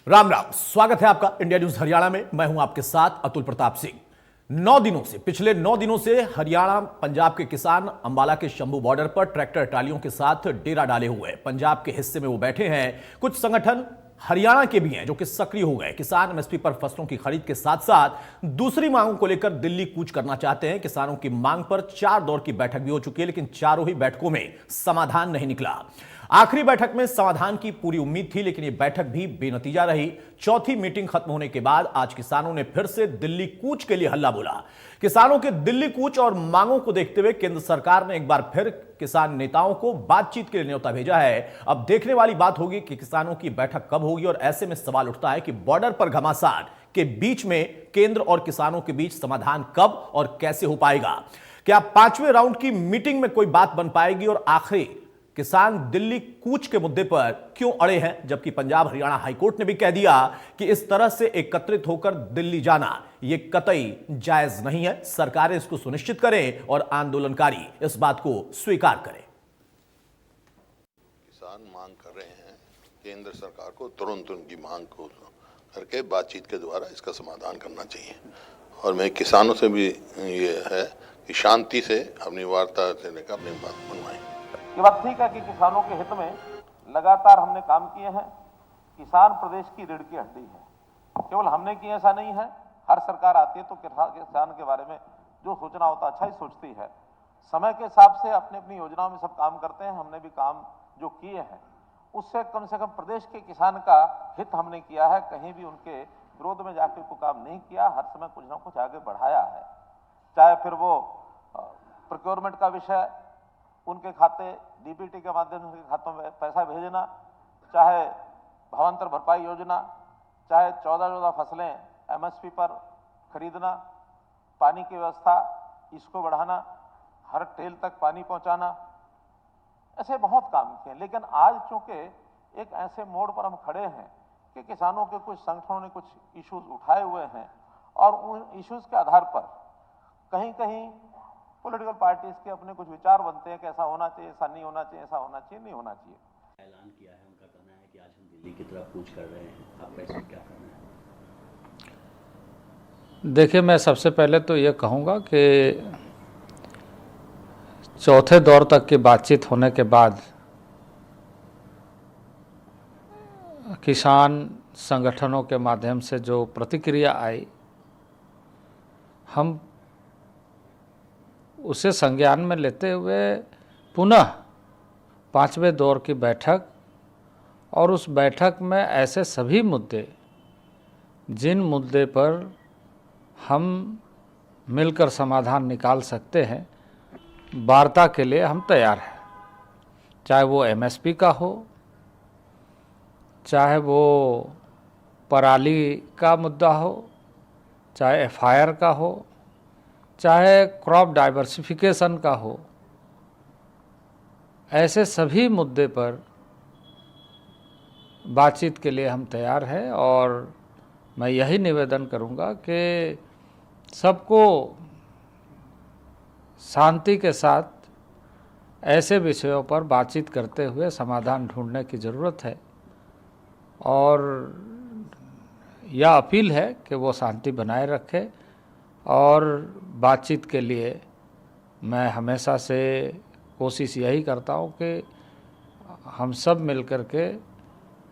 राम राम, स्वागत है आपका इंडिया न्यूज हरियाणा में। मैं हूं आपके साथ अतुल प्रताप सिंह। पिछले 9 दिनों से हरियाणा पंजाब के किसान अंबाला के शंभू बॉर्डर पर ट्रैक्टर ट्रालियों के साथ डेरा डाले हुए हैं। पंजाब के हिस्से में वो बैठे हैं। कुछ संगठन हरियाणा के भी हैं जो कि सक्रिय हो गए। किसान एमएसपी पर फसलों की खरीद के साथ साथ दूसरी मांगों को लेकर दिल्ली कूच करना चाहते हैं। किसानों की मांग पर 4 दौर की बैठक भी हो चुकी है, लेकिन चारों ही बैठकों में समाधान नहीं निकला। आखिरी बैठक में समाधान की पूरी उम्मीद थी, लेकिन यह बैठक भी बेनतीजा रही। चौथी मीटिंग खत्म होने के बाद आज किसानों ने फिर से दिल्ली कूच के लिए हल्ला बोला। किसानों के दिल्ली कूच और मांगों को देखते हुए केंद्र सरकार ने एक बार फिर किसान नेताओं को बातचीत के लिए न्योता भेजा है। अब देखने वाली बात होगी कि किसानों की बैठक कब होगी, और ऐसे में सवाल उठता है कि बॉर्डर पर घमासान के बीच में केंद्र और किसानों के बीच समाधान कब और कैसे हो पाएगा। क्या 5वें राउंड की मीटिंग में कोई बात बन पाएगी, और आखिरी किसान दिल्ली कूच के मुद्दे पर क्यों अड़े हैं, जबकि पंजाब हरियाणा हाईकोर्ट ने भी कह दिया कि इस तरह से एकत्रित होकर दिल्ली जाना यह कतई जायज नहीं है। सरकारें इसको सुनिश्चित करें और आंदोलनकारी इस बात को स्वीकार करें। किसान मांग कर रहे हैं केंद्र सरकार को तुरंत उनकी मांग को करके बातचीत के द्वारा इसका समाधान करना चाहिए। और मैं किसानों से भी ये है कि शांति से अपनी वार्ता से लेकर अपनी बात मनवाएं। ये बात ठीक है कि किसानों के हित में लगातार हमने काम किए हैं। किसान प्रदेश की रीढ़ की हड्डी है। केवल हमने किए ऐसा नहीं है। हर सरकार आती है तो किसान के बारे में जो सोचना होता अच्छा ही सोचती है। समय के हिसाब से अपनी अपनी योजनाओं में सब काम करते हैं। हमने भी काम जो किए हैं उससे कम से कम प्रदेश के किसान का हित हमने किया है। कहीं भी उनके विरोध में जाकर कोई काम नहीं किया। हर समय कुछ ना कुछ आगे बढ़ाया है। चाहे फिर वो प्रोक्योरमेंट का विषय, उनके खाते डीबीटी के माध्यम से खातों में पैसा भेजना, चाहे भावांतर भरपाई योजना, चाहे 14 फसलें एमएसपी पर खरीदना, पानी की व्यवस्था इसको बढ़ाना, हर टेल तक पानी पहुंचाना, ऐसे बहुत काम किए। लेकिन आज चूंकि एक ऐसे मोड़ पर हम खड़े हैं कि किसानों के कुछ संगठनों ने कुछ इश्यूज उठाए हुए हैं, और उन इश्यूज के आधार पर कहीं कहीं पॉलिटिकल पार्टीज के अपने कुछ विचार बनते हैं कि ऐसा होना चाहिए, ऐसा नहीं होना चाहिए, ऐसा होना चाहिए, नहीं होना चाहिए। ऐलान किया है, उनका कहना है कि आज हम दिल्ली की तरफ कूच कर रहे हैं। आपका इसमें क्या कहना है? देखिए, मैं सबसे पहले तो ये कहूँगा कि चौथे दौर तक की बातचीत होने के बाद किसान संगठनों के माध्यम से जो प्रतिक्रिया आई, हम उसे संज्ञान में लेते हुए पुनः 5वें दौर की बैठक, और उस बैठक में ऐसे सभी मुद्दे जिन मुद्दे पर हम मिलकर समाधान निकाल सकते हैं, वार्ता के लिए हम तैयार हैं। चाहे वो एमएसपी का हो, चाहे वो पराली का मुद्दा हो, चाहे एफआईआर का हो, चाहे क्रॉप डाइवर्सिफिकेशन का हो, ऐसे सभी मुद्दे पर बातचीत के लिए हम तैयार हैं। और मैं यही निवेदन करूंगा कि सबको शांति के साथ ऐसे विषयों पर बातचीत करते हुए समाधान ढूंढने की ज़रूरत है। और यह अपील है कि वो शांति बनाए रखे, और बातचीत के लिए मैं हमेशा से कोशिश यही करता हूँ कि हम सब मिलकर के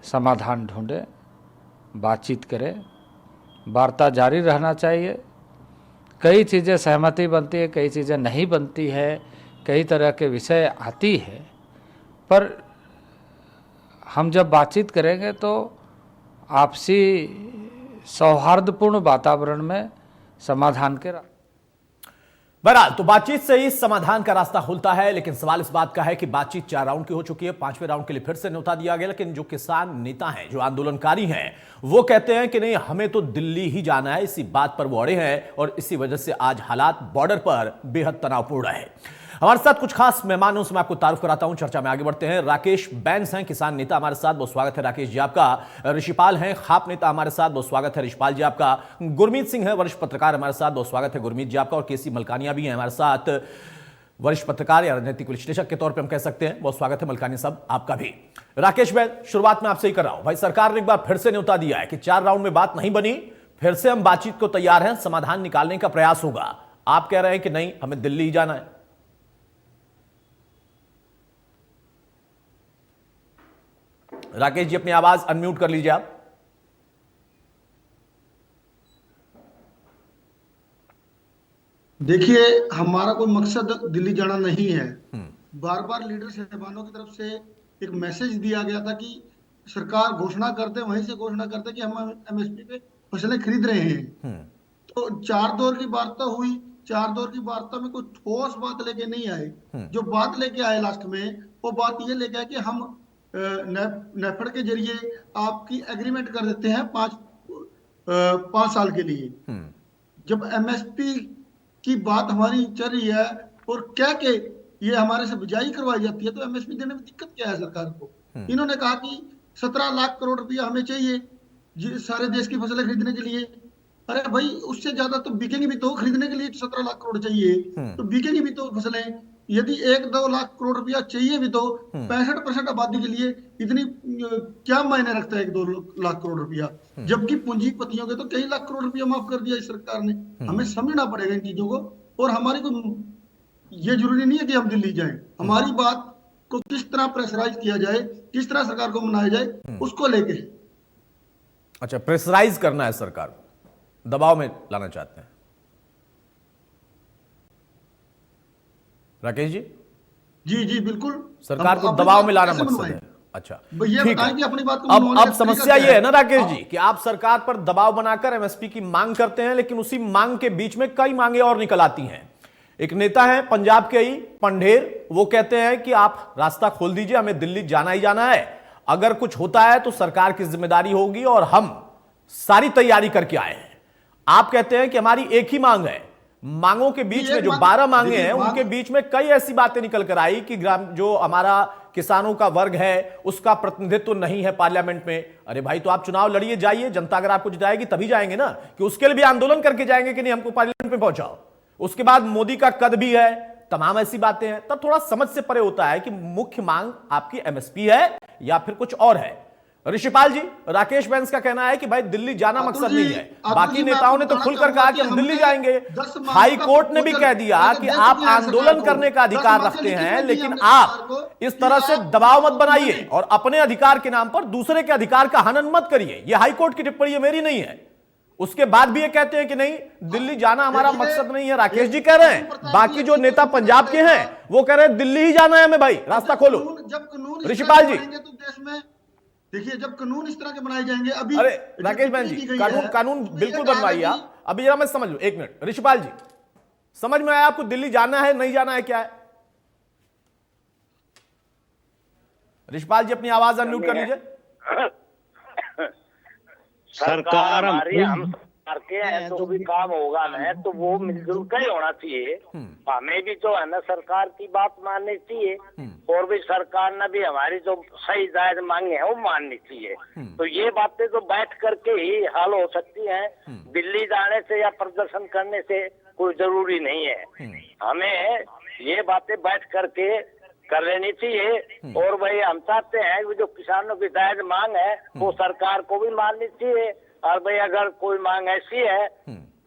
समाधान ढूंढें, बातचीत करें। वार्ता जारी रहना चाहिए। कई चीज़ें सहमति बनती है, कई चीज़ें नहीं बनती है, कई तरह के विषय आती है, पर हम जब बातचीत करेंगे तो आपसी सौहार्दपूर्ण वातावरण में समाधान के बहरहाल तो बातचीत से ही समाधान का रास्ता खुलता है। लेकिन सवाल इस बात का है कि बातचीत 4 राउंड की हो चुकी है, 5वें राउंड के लिए फिर से न्योता दिया गया, लेकिन जो किसान नेता हैं, जो आंदोलनकारी हैं, वो कहते हैं कि नहीं, हमें तो दिल्ली ही जाना है। इसी बात पर वो अड़े हैं, और इसी वजह से आज हालात बॉर्डर पर बेहद तनावपूर्ण है। हमारे साथ कुछ खास मेहमानों से मैं आपको तारुफ कराता हूं। चर्चा में आगे बढ़ते हैं। राकेश बैंस हैं, किसान नेता, हमारे साथ, बहुत स्वागत है राकेश जी आपका। ऋषिपाल हैं, खाप नेता, हमारे साथ, बहुत स्वागत है ऋषिपाल जी आपका। गुरमीत सिंह है, वरिष्ठ पत्रकार, हमारे साथ, बहुत स्वागत है गुरमीत जी आपका। और केसी मलकानिया भी हैं हमारे साथ, वरिष्ठ पत्रकार या राजनीतिक विश्लेषक के तौर पर हम कह सकते हैं। बहुत स्वागत है मलकानी साहब आपका भी। राकेश भाई, शुरुआत में आपसे ही कर रहा हूं भाई, सरकार ने एक बार फिर से न्योता दिया है कि 4 राउंड में बात नहीं बनी, फिर से हम बातचीत को तैयार हैं, समाधान निकालने का प्रयास होगा। आप कह रहे हैं कि नहीं, हमें दिल्ली ही जाना है। राकेश जी, अपनी आवाज अनम्यूट कर लीजिए आप। देखिए, हमारा कोई मकसद दिल्ली जाना नहीं है। बार बार लीडर साहबानों की तरफ से एक मैसेज दिया गया था कि सरकार घोषणा करते, वहीं से घोषणा करते कि हम एमएसपी पे फसलें खरीद रहे हैं। तो 4 दौर की वार्ता हुई, 4 दौर की वार्ता में कोई ठोस बात लेके नहीं आए। जो बात लेके आए लास्ट में, वो बात ये लेके आए कि हम नेफेड के जरिए आपकी एग्रीमेंट कर देते हैं 5 साल के लिए। जब एमएसपी की बात हमारी चल रही है और क्या के ये हमारे से बिजाई करवाई जाती है, तो एमएसपी देने में दिक्कत क्या है सरकार को? इन्होंने कहा कि 17 लाख करोड़ रुपया हमें चाहिए सारे देश की फसलें खरीदने के लिए। अरे भाई, उससे ज्यादा तो बिकेंगी भी, तो खरीदने के लिए 17 लाख करोड़ चाहिए तो बिकेंगी भी तो फसलें। यदि 1-2 लाख करोड़ रुपया चाहिए भी तो 65% आबादी के लिए इतनी क्या मायने रखता है 1-2 लाख करोड़ रुपया? जबकि पूंजीपतियों के तो कई लाख करोड़ रुपया माफ कर दिया इस सरकार ने। हमें समझना पड़ेगा इन चीजों को। और हमारी को ये जरूरी नहीं है कि हम दिल्ली जाएं, हमारी बात को किस तरह प्रेशराइज किया जाए, किस तरह सरकार को मनाया जाए, उसको लेके। अच्छा, प्रेशराइज करना है सरकार को, दबाव में लाना चाहते हैं राकेश जी? जी जी बिल्कुल, सरकार को दबाव में लाना मकसद है। अच्छा, ये ठीक बताएं कि है। अपनी बात को अब समस्या ये है ना राकेश जी कि आप सरकार पर दबाव बनाकर एमएसपी की मांग करते हैं, लेकिन उसी मांग के बीच में कई मांगे और निकल आती हैं। एक नेता है पंजाब के ही पंढेर, वो कहते हैं कि आप रास्ता खोल दीजिए, हमें दिल्ली जाना ही जाना है, अगर कुछ होता है तो सरकार की जिम्मेदारी होगी और हम सारी तैयारी करके आए हैं। आप कहते हैं कि हमारी एक ही मांग है। मांगों के बीच में जो 12 मांगे हैं, उनके बीच में कई ऐसी बातें निकल कर आई कि जो हमारा किसानों का वर्ग है उसका प्रतिनिधित्व नहीं है पार्लियामेंट में। अरे भाई, तो आप चुनाव लड़िए, जाइए, जनता अगर आपको जिताएगी तभी जाएंगे ना, कि उसके लिए भी आंदोलन करके जाएंगे कि नहीं हमको पार्लियामेंट में पहुंचाओ। उसके बाद मोदी का कद भी है, तमाम ऐसी बातें हैं। तब थोड़ा समझ से परे होता है कि मुख्य मांग आपकी एमएसपी है या फिर कुछ और है। ऋषिपाल जी, राकेश बैंस का कहना है कि भाई दिल्ली जाना मकसद नहीं है। बाकी नेताओं ने तो खुलकर कहा कि हम दिल्ली जाएंगे। हाई कोर्ट ने भी कह दिया कि आप आंदोलन करने का अधिकार रखते हैं, लेकिन आप इस तरह से दबाव मत बनाइए और अपने अधिकार के नाम पर दूसरे के अधिकार का हनन मत करिए। यह हाई कोर्ट की टिप्पणी मेरी नहीं है। उसके बाद भी ये कहते हैं कि नहीं, दिल्ली जाना हमारा मकसद नहीं है। राकेश जी कह रहे हैं, बाकी जो नेता पंजाब के हैं वो कह रहे हैं दिल्ली ही जाना है हमें, भाई रास्ता खोलो। ऋषिपाल जी, देखिए, जब कानून इस तरह के बनाए जाएंगे, अभी अरे राकेश बहन जी, कानून बिल्कुल बनवाइए आप। अभी जरा मैं समझ लूं, 1 मिनट। ऋषिपाल जी, समझ में आया आपको दिल्ली जाना है नहीं जाना है, क्या है? ऋषिपाल जी, अपनी आवाज अनम्यूट कर लीजिए। सरकार हमारी, हम सरकार के हैं, जो भी काम होगा ना तो वो मिलजुल कर ही होना चाहिए। हमें भी जो है ना सरकार की बात माननी चाहिए और भी सरकार ने भी हमारी जो सही जायज मांगे हैं वो माननी चाहिए। तो ये बातें तो बैठ करके ही हल हो सकती हैं। दिल्ली जाने से या प्रदर्शन करने से कोई जरूरी नहीं है। हमें ये बातें बैठ करके कर लेनी चाहिए। और भाई हम चाहते हैं कि जो किसानों की जायज मांग है वो सरकार को भी माननी चाहिए। और भाई अगर कोई मांग ऐसी है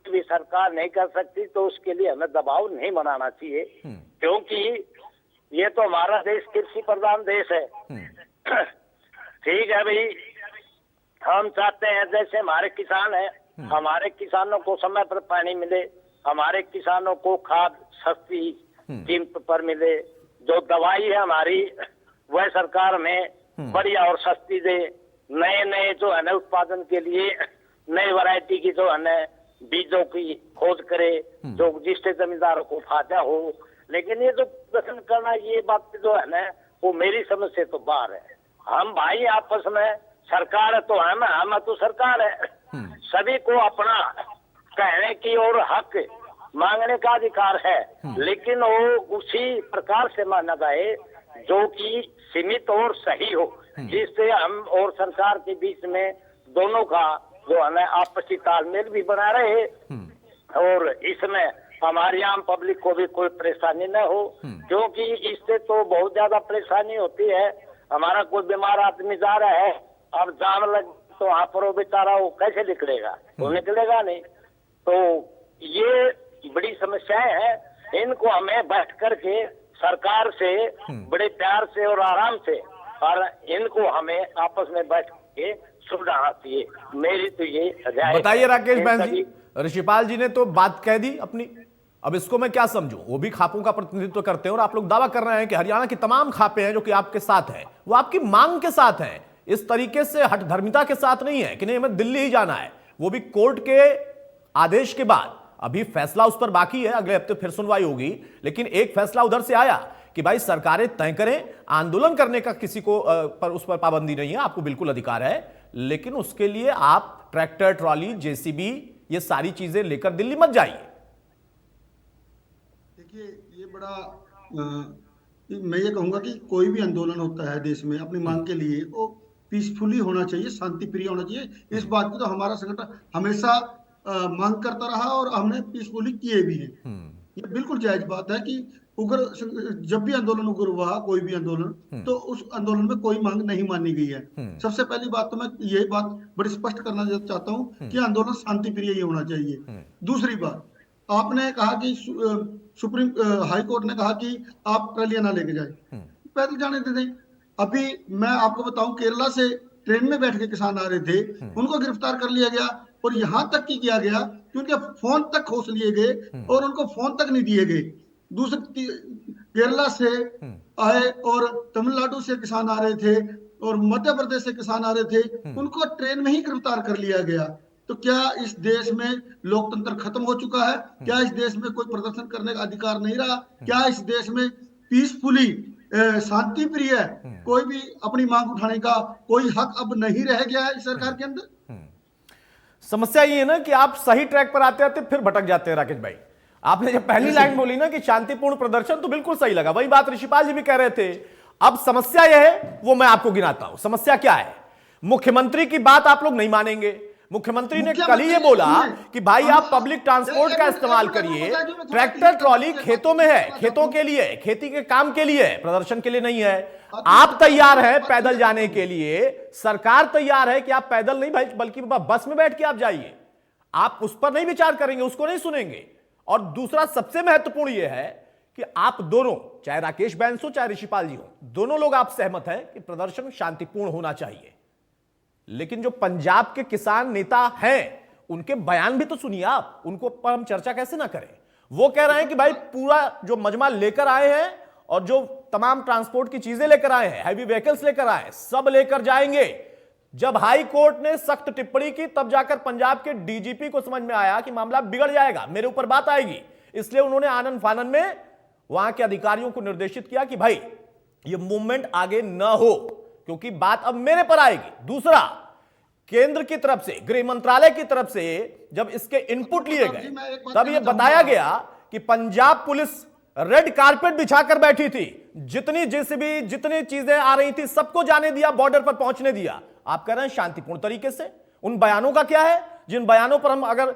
भी सरकार नहीं कर सकती तो उसके लिए हमें दबाव नहीं बनाना चाहिए, क्योंकि ये तो हमारा देश कृषि प्रधान देश है। ठीक है भाई, हम चाहते हैं जैसे हमारे किसान हैं, हमारे किसानों को समय पर पानी मिले, हमारे किसानों को खाद सस्ती कीमत पर मिले, जो दवाई है हमारी वह सरकार हमें बढ़िया और सस्ती दे, नए नए जो है ना उत्पादन के लिए नई वैरायटी की जो है ना बीजों की खोज करे, जो जिससे जमींदारों को फायदा हो। लेकिन ये जो प्रदर्शन करना, ये बात जो है ना वो मेरी समझ से तो बाहर है। हम भाई आपस में, सरकार है तो हम तो सरकार है, सभी को अपना कहने की और हक मांगने का अधिकार है, लेकिन वो उसी प्रकार से माना जाए जो कि सीमित और सही हो, जिससे हम और सरकार के बीच में दोनों का जो है ना आपसी तालमेल भी बना रहे और इसमें हमारी आम पब्लिक को भी कोई परेशानी न हो, क्योंकि इससे तो बहुत ज्यादा परेशानी होती है। हमारा कोई बीमार आदमी जा रहा है, अब जाम लग तो वहां पर वो बेचारा वो कैसे निकलेगा? वो निकलेगा नहीं। तो ये बड़ी समस्याएं हैं, इनको हमें बैठ करके सरकार से बड़े प्यार से और आराम से, और इनको हमें आपस में बैठ के सुलझाना चाहिए। मेरी तो ये राय है। बताइए राकेश बहन जी, ऋषिपाल जी ने तो बात कह दी अपनी, अब इसको मैं क्या समझूं? वो भी खापों का प्रतिनिधित्व करते हैं और आप लोग दावा कर रहे हैं कि हरियाणा की तमाम खापें हैं जो कि आपके साथ हैं, वो आपकी मांग के साथ हैं, इस तरीके से हठधर्मिता के साथ नहीं है कि नहीं हमें दिल्ली ही जाना है, वो भी कोर्ट के आदेश के बाद। अभी फैसला उस पर बाकी है, अगले हफ्ते फिर सुनवाई होगी, लेकिन एक फैसला उधर से आया कि भाई सरकारें तय करें, आंदोलन करने का किसी को पर उस पर पाबंदी नहीं है, आपको बिल्कुल अधिकार है, लेकिन उसके लिए आप ट्रैक्टर, ट्रॉली, जेसीबी, ये सारी चीजें लेकर दिल्ली मत जाइए। देखिए, ये बड़ा मैं ये कहूंगा कि कोई भी आंदोलन होता है देश में अपनी मांग के लिए, वो पीसफुली होना चाहिए, शांति प्रिय होना चाहिए। इस बात की तो हमारा संगठन हमेशा मांग करता रहा और हमने पीसफुली किए भी हैं। ये बिल्कुल जायज बात है कि उग्र, जब भी आंदोलन उग्र हुआ, कोई भी आंदोलन, तो उस आंदोलन में कोई मांग नहीं मानी गई है। सबसे पहली बात तो मैं यही बात बड़ी स्पष्ट करना चाहता हूं कि आंदोलन शांति प्रिय ही होना चाहिए। दूसरी बात, आपने कहा कि सुप्रीम हाई कोर्ट ने कहा कि आप ट्रलियां ना लेके जाए, पैदल जाने दे दें। अभी मैं आपको बताऊं, केरला से ट्रेन में बैठ के किसान आ रहे थे, उनको गिरफ्तार कर लिया गया और यहां तक की किया गया कि उनके फोन तक खोस लिए गए और उनको फोन तक नहीं दिए गए। दूसरी, केरला से आए और तमिलनाडु से किसान आ रहे थे और मध्य प्रदेश से किसान आ रहे थे, उनको ट्रेन में ही गिरफ्तार कर लिया गया। तो क्या इस देश में लोकतंत्र खत्म हो चुका है? क्या इस देश में कोई प्रदर्शन करने का अधिकार नहीं रहा? क्या इस देश में पीसफुली, शांति प्रिय कोई भी अपनी मांग उठाने का कोई हक अब नहीं रह गया है इस सरकार के अंदर? समस्या ये है ना कि आप सही ट्रैक पर आते आते फिर भटक जाते हैं। राकेश भाई, आपने जब पहली लाइन बोली ना कि शांतिपूर्ण प्रदर्शन, तो बिल्कुल सही लगा, वही बात ऋषिपाल जी भी कह रहे थे। अब समस्या यह है, वो मैं आपको गिनाता हूं। समस्या क्या है? मुख्यमंत्री की बात आप लोग नहीं मानेंगे। मुख्यमंत्री ने कल ही ये बोला कि भाई आप पब्लिक ट्रांसपोर्ट का इस्तेमाल करिए, ट्रैक्टर ट्रॉली खेतों में है, खेतों के लिए, खेती के काम के लिए, प्रदर्शन के लिए नहीं है। आप तैयार हैं पैदल जाने के लिए, सरकार तैयार है कि आप पैदल नहीं भाई बल्कि बस में बैठ के आप जाइए। आप उस पर नहीं विचार करेंगे, उसको नहीं सुनेंगे। और दूसरा सबसे महत्वपूर्ण यह है कि आप दोनों, चाहे राकेश बैन्स हो चाहे ऋषिपाल जी हो, दोनों लोग आप सहमत हैं कि प्रदर्शन शांतिपूर्ण होना चाहिए। लेकिन जो पंजाब के किसान नेता हैं, उनके बयान भी तो सुनिए आप, उनको पर हम चर्चा कैसे ना करें। वो कह रहे हैं कि भाई पूरा जो मजमा लेकर आए हैं और जो तमाम ट्रांसपोर्ट की चीजें लेकर आए हैं, हैवी व्हीकल्स लेकर आए हैं, सब लेकर जाएंगे। जब हाई कोर्ट ने सख्त टिप्पणी की तब जाकर पंजाब के डीजीपी को समझ में आया कि मामला बिगड़ जाएगा, मेरे ऊपर बात आएगी, इसलिए उन्होंने आनन फानन में वहां के अधिकारियों को निर्देशित किया कि भाई ये मूवमेंट आगे न हो, क्योंकि बात अब मेरे पर आएगी। दूसरा, केंद्र की तरफ से, गृह मंत्रालय की तरफ से जब इसके इनपुट लिए गए तब यह बताया गया कि पंजाब पुलिस रेड कारपेट बिछाकर बैठी थी, जितनी जेसीबी, जितनी चीजें आ रही थी सबको जाने दिया, बॉर्डर पर पहुंचने दिया। आप कह रहे हैं शांतिपूर्ण तरीके से। उन बयानों का क्या है जिन बयानों पर हम अगर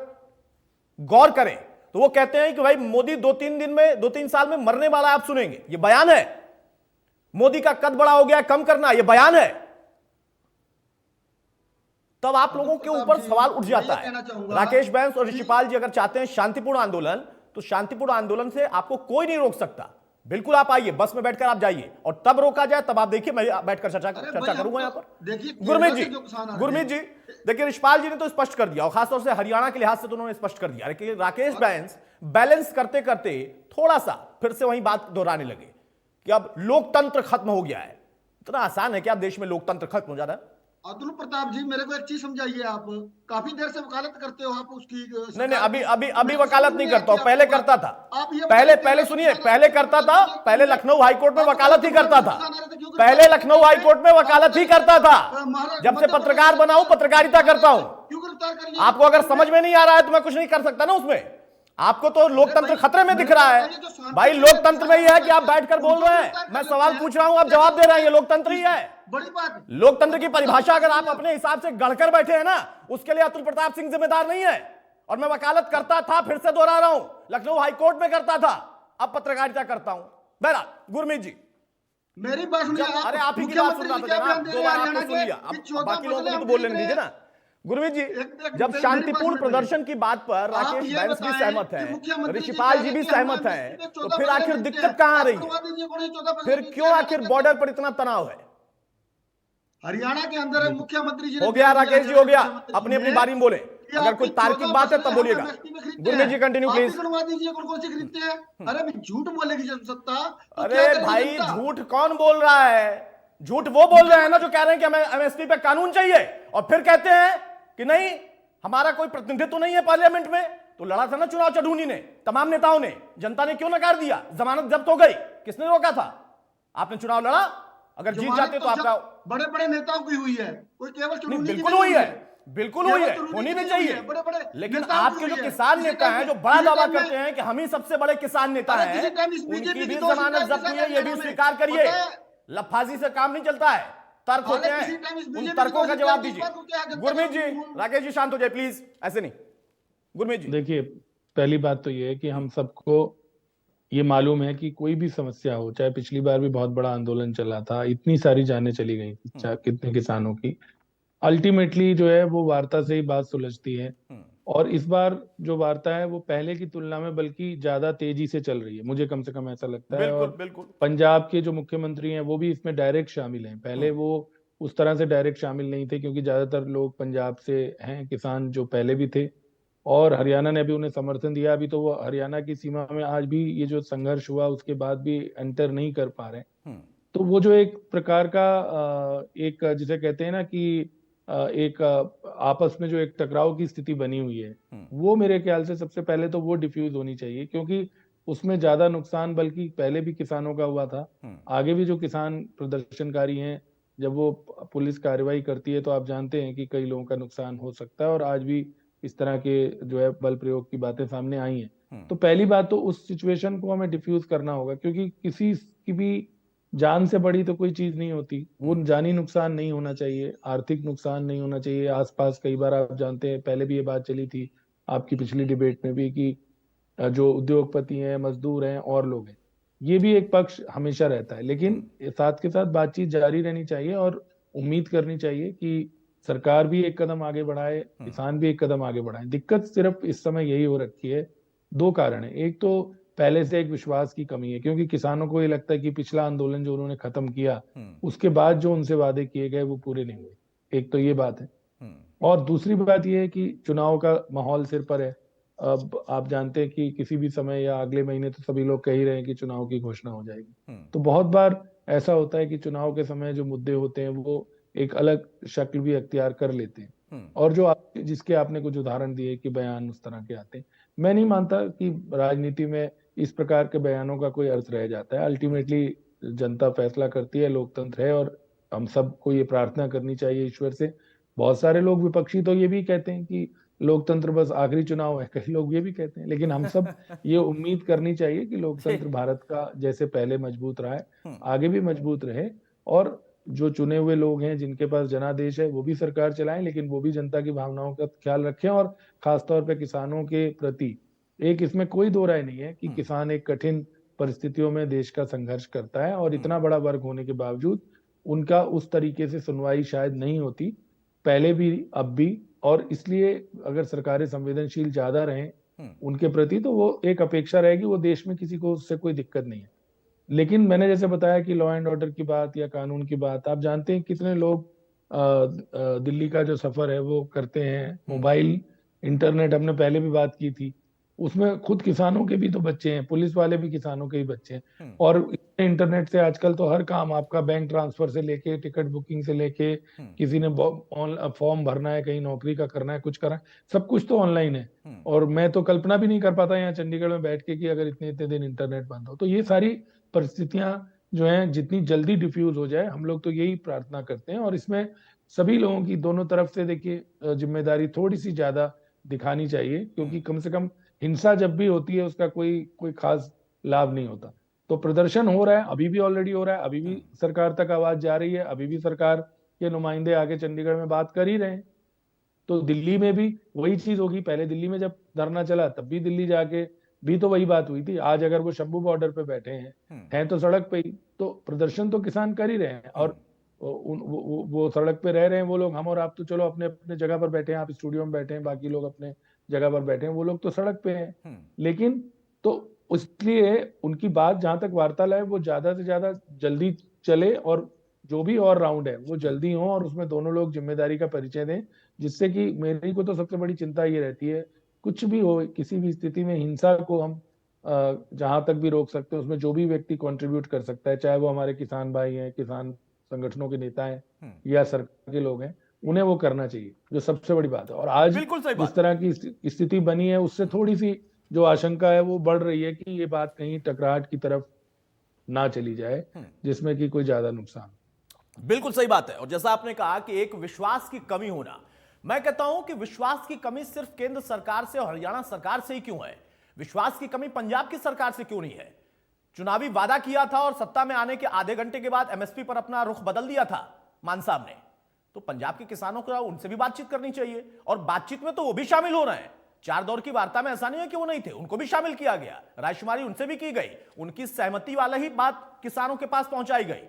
गौर करें तो वो कहते हैं कि भाई मोदी 2-3 साल में मरने वाला है, आप सुनेंगे, ये बयान है। मोदी का कद बड़ा हो गया, कम करना, यह बयान है। तब आप लोगों के ऊपर सवाल उठ जाता है। राकेश बैन्स और ऋषिपाल जी अगर चाहते हैं शांतिपूर्ण आंदोलन, तो शांतिपूर्ण आंदोलन से आपको कोई नहीं रोक सकता। बिल्कुल आप आइए, बस में बैठकर आप जाइए, और तब रोका जाए तब आप देखिए, मैं बैठकर चर्चा करूंगा यहां पर। गुरमीत जी देखिए, ऋषिपाल जी ने तो स्पष्ट कर दिया, और खासतौर से हरियाणा के लिहाज से तो उन्होंने स्पष्ट कर दिया कि राकेश बैन्स बैलेंस करते करते थोड़ा सा फिर से वही बात दोहराने लगे कि अब लोकतंत्र खत्म हो गया है। इतना आसान है कि आप देश में लोकतंत्र खत्म हो जाता है? अतुल प्रताप जी, मेरे को एक चीज समझाइए, आप काफी देर से वकालत करते हो, आप उसकी नहीं, अभी वकालत नहीं करता हूं, पहले करता था। पहले सुनिए, पहले करता था, पहले लखनऊ हाईकोर्ट में वकालत ही करता था, पहले लखनऊ हाईकोर्ट में वकालत ही करता था। जब से पत्रकार बना हूं, पत्रकारिता करता हूं। आपको अगर समझ में नहीं आ रहा है तो मैं कुछ नहीं कर सकता ना उसमें। आपको तो लोकतंत्र खतरे में दिख रहा है। भाई लोकतंत्र में यह है कि आप बैठकर बोल रहे हैं, मैं सवाल पूछ रहा हूं, आप जवाब दे रहे हैं, ये लोकतंत्र ही है। बड़ी बात, लोकतंत्र की परिभाषा अगर आप अपने हिसाब से गढ़कर बैठे हैं ना, उसके लिए अतुल प्रताप सिंह जिम्मेदार नहीं है। और मैं वकालत करता था, फिर से दोहरा रहा हूं, लखनऊ हाईकोर्ट में करता था, अब पत्रकारिता करता हूं। बहरहाल गुरमीत जी, मेरी बात सुनिए। अरे आप ही की बात सुन रहा था जनाब, दो बार आपको सुन लिया, अब बाकी लोगों को भी तो बोल लेने दीजिए ना। गुरमीत जी, जब शांतिपूर्ण प्रदर्शन की बात पर राकेश बैंस भी सहमत है, ऋषिपाल जी भी सहमत है, तो फिर आखिर दिक्कत कहां आ रही है? फिर क्यों आखिर बॉर्डर पर इतना तनाव है? हरियाणा के अंदर है मुख्यमंत्री जी हो गया राकेश जी, हो गया, अपनी अपनी बारी में बोले। अगर कोई तार्किक बात है तब बोलिएगा। गुरमीत जी कंटिन्यू प्लीज। बनवा दीजिए, कौन कौन से खरीदते हैं? अरे भाई झूठ बोलेगी जनसत्ता तो अरे क्या करेगी भाई जनता? झूठ कौन बोल रहा है? झूठ वो बोल रहे हैं ना जो कह रहे हैं कि हमें एमएसपी पे कानून चाहिए, और फिर कहते हैं कि नहीं हमारा कोई प्रतिनिधित्व नहीं है पार्लियामेंट में। तो लड़ा था ना चुनाव चढ़ूनी ने, तमाम नेताओं ने, जनता ने क्यों नकार दिया? जमानत जब्त हो गई, किसने रोका था? आपने चुनाव लड़ा, अगर जीत जाते तो आपका बड़े बड़े नेताओं की हुई है, कोई केवल चुनाव की बिल्कुल हुई है, बिल्कुल हुई है, होनी भी चाहिए। लेकिन आपके जो किसान नेता हैं जो बड़ा दावा करते हैं कि हम ही सबसे बड़े किसान नेता हैं, उनकी भी जमानत जब्त हुई है, ये भी स्वीकार करिए। लफाजी से काम नहीं चलता है, तर्क होते हैं, उन तर्कों का जवाब दीजिए। गुरमीत जी, राकेश जी शांत हो जाए प्लीज, ऐसे नहीं। गुरमीत जी देखिए, पहली बात तो ये है कि हम सबको ये मालूम है कि कोई भी समस्या हो, चाहे पिछली बार भी बहुत बड़ा आंदोलन चला था, इतनी सारी जानें चली गई थी, चाहे कितने किसानों की, अल्टीमेटली जो है वो वार्ता से ही बात सुलझती है। और इस बार जो वार्ता है वो पहले की तुलना में बल्कि ज्यादा तेजी से चल रही है, मुझे कम से कम ऐसा लगता है। बिल्कुल और बिल्कुल। पंजाब के जो मुख्यमंत्री हैं वो भी इसमें डायरेक्ट शामिल हैं। पहले वो उस तरह से डायरेक्ट शामिल नहीं थे, क्योंकि ज्यादातर लोग पंजाब से हैं, किसान जो पहले भी थे, और हरियाणा ने भी उन्हें समर्थन दिया। अभी तो वो हरियाणा की सीमा में आज भी ये जो संघर्ष हुआ उसके बाद भी एंटर नहीं कर पा रहे। तो वो जो एक प्रकार का एक जिसे कहते हैं ना कि एक आपस में जो एक टकराव की स्थिति बनी हुई है, वो मेरे ख्याल से सबसे पहले तो वो डिफ्यूज होनी चाहिए, क्योंकि उसमें ज्यादा नुकसान बल्कि पहले भी किसानों का हुआ था। आगे भी जो किसान प्रदर्शनकारी हैं, जब वो पुलिस कार्रवाई करती है तो आप जानते हैं कि कई लोगों का नुकसान हो सकता है, और आज भी इस तरह के जो है बल प्रयोग की बातें सामने आई हैं। तो पहली बात तो उस सिचुएशन को हमें डिफ्यूज करना होगा, क्योंकि किसी की भी जान से बड़ी तो कोई चीज नहीं होती। वो जानी नुकसान नहीं होना चाहिए, आर्थिक नुकसान नहीं होना चाहिए। आसपास कई बार आप जानते हैं, पहले भी ये बात चली थी आपकी पिछली डिबेट में भी, कि जो उद्योगपति हैं, मजदूर हैं और लोग हैं, ये भी एक पक्ष हमेशा रहता है। लेकिन साथ के साथ बातचीत जारी रहनी चाहिए, और उम्मीद करनी चाहिए कि सरकार भी एक कदम आगे बढ़ाए, किसान भी एक कदम आगे बढ़ाए। दिक्कत सिर्फ इस समय यही हो रखी है, दो कारण है। एक तो पहले से एक विश्वास की कमी है, क्योंकि किसानों को ये लगता है कि पिछला आंदोलन जो उन्होंने खत्म किया उसके बाद जो उनसे वादे किए गए वो पूरे नहीं हुए। एक तो ये बात है, और दूसरी बात ये है कि चुनाव का माहौल सिर पर है। अब आप जानते हैं कि किसी भी समय या अगले महीने तो सभी लोग कह ही रहे हैं कि चुनाव की घोषणा हो जाएगी। तो बहुत बार ऐसा होता है कि चुनाव के समय जो मुद्दे होते हैं वो एक अलग शक्ल भी अख्तियार कर लेते हैं, और जो जिसके आपने कुछ उदाहरण दिए कि बयान उस तरह के आते हैं। मैं नहीं मानता कि राजनीति में इस प्रकार के बयानों का कोई अर्थ रह जाता है। अल्टीमेटली जनता फैसला करती है, लोकतंत्र है, और हम सबको ये प्रार्थना करनी चाहिए ईश्वर से। बहुत सारे लोग विपक्षी तो ये भी कहते हैं कि लोकतंत्र बस आखिरी चुनाव है, कई लोग ये भी कहते हैं, लेकिन हम सब ये उम्मीद करनी चाहिए कि लोकतंत्र भारत का जैसे पहले मजबूत रहा है आगे भी मजबूत रहे, और जो चुने हुए लोग हैं जिनके पास जनादेश है वो भी सरकार चलाएं, लेकिन वो भी जनता की भावनाओं का ख्याल रखें। और खासतौर पे किसानों के प्रति एक इसमें कोई दो राय नहीं है कि किसान एक कठिन परिस्थितियों में देश का संघर्ष करता है, और इतना बड़ा वर्ग होने के बावजूद उनका उस तरीके से सुनवाई शायद नहीं होती, पहले भी अब भी। और इसलिए अगर सरकारें संवेदनशील ज्यादा रहें उनके प्रति, तो वो एक अपेक्षा रहेगी, वो देश में किसी को उससे कोई दिक्कत नहीं है। लेकिन मैंने जैसे बताया कि लॉ एंड ऑर्डर की बात या कानून की बात, आप जानते हैं कितने लोग दिल्ली का जो सफर है वो करते हैं, मोबाइल इंटरनेट, हमने पहले भी बात की थी, उसमें खुद किसानों के भी तो बच्चे हैं, पुलिस वाले भी किसानों के ही बच्चे हैं। और इंटरनेट से आजकल तो हर काम आपका, बैंक ट्रांसफर से लेके टिकट बुकिंग से लेके, किसी ने फॉर्म भरना है, कहीं नौकरी का करना है, कुछ करना है, सब कुछ तो ऑनलाइन है। और मैं तो कल्पना भी नहीं कर पाता यहाँ चंडीगढ़ में बैठ के कि अगर इतने इतने दिन इंटरनेट बंद हो। तो ये सारी परिस्थितियां जो हैं जितनी जल्दी डिफ्यूज हो जाए, हम लोग तो यही प्रार्थना करते हैं। और इसमें सभी लोगों की दोनों तरफ से देखिए जिम्मेदारी थोड़ी सी ज्यादा दिखानी चाहिए, क्योंकि कम से कम हिंसा जब भी होती है उसका कोई खास लाभ नहीं होता। तो प्रदर्शन हो रहा है, अभी भी ऑलरेडी हो रहा है, अभी भी सरकार तक आवाज जा रही है, अभी भी सरकार के नुमाइंदे आके चंडीगढ़ में बात कर ही रहे हैं। तो दिल्ली में भी वही चीज होगी। पहले दिल्ली में जब धरना चला तब भी दिल्ली जाके भी तो वही बात हुई थी। आज अगर वो शंभू बॉर्डर पे बैठे हैं तो सड़क पे ही, तो प्रदर्शन तो किसान कर ही रहे हैं, और वो सड़क पे रह रहे हैं वो लोग। हम और आप तो चलो अपने अपने जगह पर बैठे हैं, आप स्टूडियो में बैठे हैं, बाकी लोग अपने जगह पर बैठे हैं, वो लोग तो सड़क पे हैं। लेकिन तो इसलिए उनकी बात, जहां तक वार्तालाप है, वो ज्यादा से ज्यादा जल्दी चले, और जो भी और राउंड है वो जल्दी हो, और उसमें दोनों लोग जिम्मेदारी का परिचय दें, जिससे कि मेरी को तो सबसे बड़ी चिंता ये रहती है, कुछ भी हो, किसी भी स्थिति में हिंसा को हम जहां तक भी रोक सकते हैं, उसमें जो भी व्यक्ति कंट्रीब्यूट कर सकता है, चाहे वो हमारे किसान भाई हैं, किसान संगठनों के नेता हैं या सरकार के लोग हैं, उन्हें वो करना चाहिए, जो सबसे बड़ी बात है। और आज बिल्कुल सही जिस बात। तरह की स्थिति बनी है, उससे थोड़ी सी जो आशंका है वो बढ़ रही है कि ये बात कहीं टकराहट की तरफ ना चली जाए, जिसमें कि कोई ज्यादा नुकसान। बिल्कुल सही बात है। और जैसा आपने कहा कि एक विश्वास की कमी होना, मैं कहता हूं कि विश्वास की कमी सिर्फ केंद्र सरकार से और हरियाणा सरकार से ही क्यों है, विश्वास की कमी पंजाब की सरकार से क्यों नहीं है? चुनावी वादा किया था और सत्ता में आने के आधे घंटे के बाद एमएसपी पर अपना रुख बदल दिया था मान साहब ने। तो पंजाब के किसानों को उनसे भी बातचीत करनी चाहिए, और बातचीत में तो वो भी शामिल हो रहे हैं। 4 दौर की वार्ता में ऐसा नहीं है कि वो नहीं थे, उनको भी शामिल किया गया, रायशुमारी उनसे भी की गई, उनकी सहमति वाला ही बात किसानों के पास पहुंचाई गई।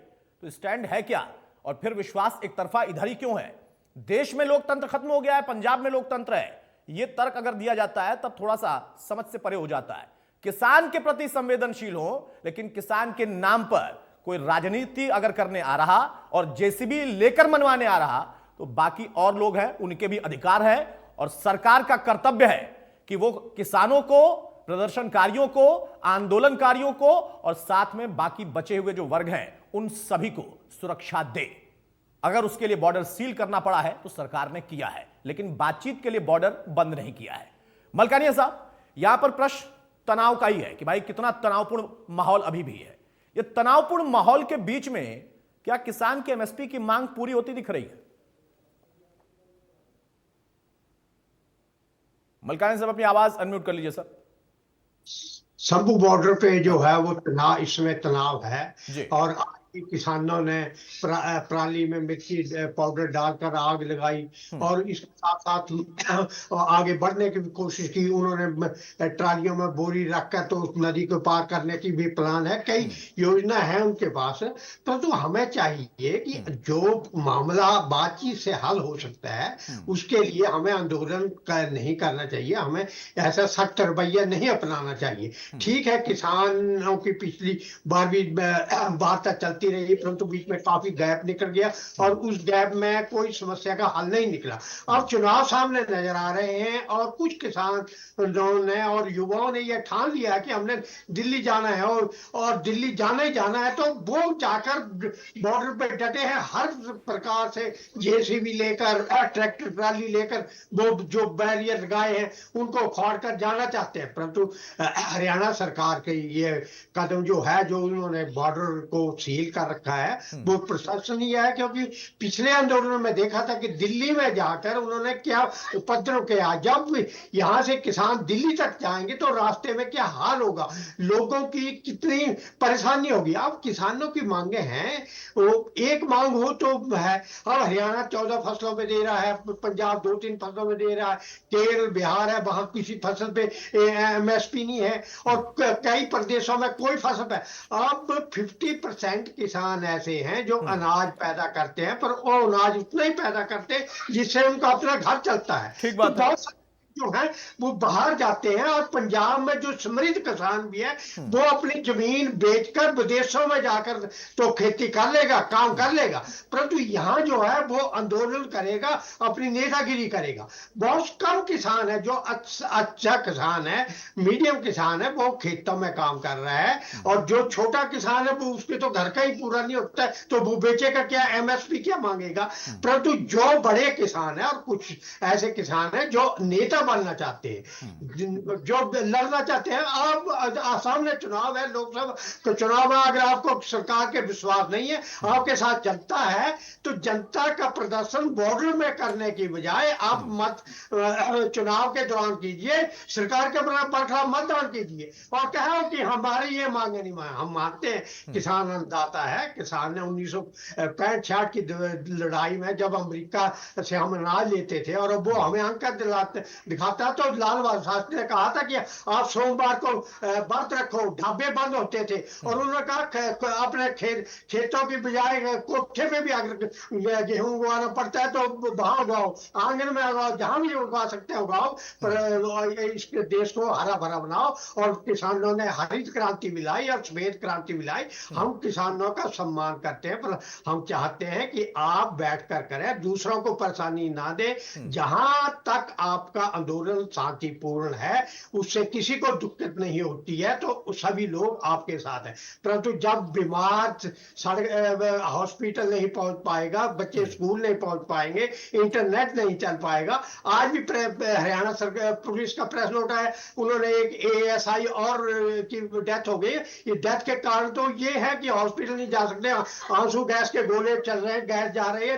तो स्टैंड है क्या? और फिर विश्वास एक तरफा इधर ही क्यों है? देश में लोकतंत्र खत्म हो गया है, पंजाब में लोकतंत्र है, यह तर्क अगर दिया जाता है तब थोड़ा सा समझ से परे हो जाता है। किसान के प्रति संवेदनशील हो, लेकिन किसान के नाम पर कोई राजनीति अगर करने आ रहा और जेसीबी लेकर मनवाने आ रहा, तो बाकी और लोग हैं, उनके भी अधिकार है, और सरकार का कर्तव्य है कि वो किसानों को, प्रदर्शनकारियों को, आंदोलनकारियों को और साथ में बाकी बचे हुए जो वर्ग हैं उन सभी को सुरक्षा दे। अगर उसके लिए बॉर्डर सील करना पड़ा है तो सरकार ने किया है, लेकिन बातचीत के लिए बॉर्डर बंद नहीं किया है। मलकानिया साहब, यहां पर प्रश्न तनाव का ही है कि भाई कितना तनावपूर्ण माहौल अभी भी है। यह तनावपूर्ण माहौल के बीच में क्या किसान के एमएसपी की मांग पूरी होती दिख रही है? मलकानिया साहब, अपनी आवाज अनम्यूट कर लीजिए सर। शंभू बॉर्डर पे जो है वो तनाव, इसमें तनाव है, जी। और किसानों ने पराली में मिर्ची पाउडर डालकर आग लगाई, और इसके साथ साथ आगे बढ़ने की भी कोशिश की। उन्होंने ट्रालियों में बोरी रखकर तो उस नदी को पार करने की भी प्लान है, कई योजना है उनके पास। परंतु हमें चाहिए कि जो मामला बातचीत से हल हो सकता है, उसके लिए हमें आंदोलन नहीं करना चाहिए, हमें ऐसा सख्त रवैया नहीं अपनाना चाहिए। ठीक है, किसानों की पिछली बार भी वार्ता चलती रही, परंतु बीच में काफी गैप निकल गया, और उस गैप में कोई समस्या का हल नहीं निकला। अब चुनाव सामने नजर आ रहे हैं, और कुछ किसानों ने और युवाओं ने यह ठान लिया कि हमने दिल्ली जाना है, और दिल्ली जाना ही जाना है, तो वो जाकर बॉर्डर पे डटे हैं, हर प्रकार से जेसीबी लेकर, ट्रैक्टर ट्राली लेकर वो जो बैरियर लगाए हैं उनको उखाड़ कर जाना चाहते हैं। परंतु हरियाणा सरकार के ये कदम जो है, जो उन्होंने बॉर्डर को सील कर रखा है, वो प्रशंसनीय है, क्योंकि पिछले आंदोलनों में देखा था कि दिल्ली में जाकर उन्होंने क्या उपद्रव किया। जब यहां से किसान दिल्ली तक जाएंगे तो रास्ते में क्या हाल होगा, लोगों की कितनी परेशानी होगी। अब किसानों की मांगे हैं, वो एक मांग हो तो है, अब हरियाणा 14 फसलों में दे रहा है, पंजाब 2-3 फसलों में दे रहा है, केरल बिहार है, वहां किसी फसल पे एमएसपी नहीं है, और कई प्रदेशों में कोई फसल पे। अब 50% किसान ऐसे हैं जो अनाज पैदा करते हैं, पर वो अनाज उतना ही पैदा करते हैं जिससे उनका अपना घर चलता है। ठीक बात तो बहुत जो है वो बाहर जाते हैं, और पंजाब में जो समृद्ध किसान भी है वो अपनी जमीन बेचकर विदेशों में जाकर तो खेती कर लेगा, काम कर लेगा, परंतु यहाँ जो है वो आंदोलन करेगा, अपनी नेतागिरी करेगा। बहुत कम किसान है जो अच्छा किसान है, मीडियम किसान है, वो खेतों में काम कर रहा है, और जो छोटा किसान है वो उसके तो घर का ही पूरा नहीं होता है, तो वो बेचेगा क्या, एमएसपी क्या मांगेगा। परंतु जो बड़े किसान है, और कुछ ऐसे किसान है जो नेता बनना चाहते हैं, जो लड़ना चाहते हैं। अब आसाम में चुनाव है, लोकसभा तो चुनाव है, अगर आपको सरकार के विश्वास नहीं है, आपके साथ जनता है, तो जनता का प्रदर्शन बॉर्डर में करने की बजाय आप मत चुनाव के दौरान कीजिए, सरकार के खिलाफ मतदान कीजिए, और कहो कि हमारी ये मांगे नहीं मांगे। हम मानते हैं किसान अन्नदाता है, किसान ने 1965-66 की लड़ाई में जब अमेरिका से हम अनाज लेते थे, और वो हमें अंक दिखाता है। तो लाल बहादुर शास्त्री ने कहा था कि आप सोमवार को व्रत रखो, ढाबे बंद होते थे, और उन्होंने कहा अपने खेतों की बजाय कोठे पे भी अगर गेहूं उगाना पड़ता है तो वहां उगाओ, आंगन में उगाओ, जहां भी उगा सकते हैं उगाओ, पर इस देश को हरा भरा बनाओ। और किसानों ने हरित क्रांति मिलाई और श्वेत क्रांति मिलाई। हम किसानों का सम्मान करते हैं, पर हम चाहते हैं कि आप बैठकर करें, दूसरों को परेशानी ना दे। जहां तक आपका आंदोलन शांतिपूर्ण है, उससे किसी को दिक्कत नहीं होती है, तो सभी लोग आपके साथ हैं। परंतु जब बीमार सड़क हॉस्पिटल नहीं पहुंच पाएगा, बच्चे स्कूल नहीं पहुंच पाएंगे, इंटरनेट नहीं चल पाएगा। आज भी हरियाणा सरकार पुलिस का प्रेस नोट है, उन्होंने एक ASI और की डेथ हो गई। ये डेथ के कारण तो ये है कि हॉस्पिटल नहीं जा सकते, आंसू गैस के गोले चल रहे हैं, गैस जा रही है।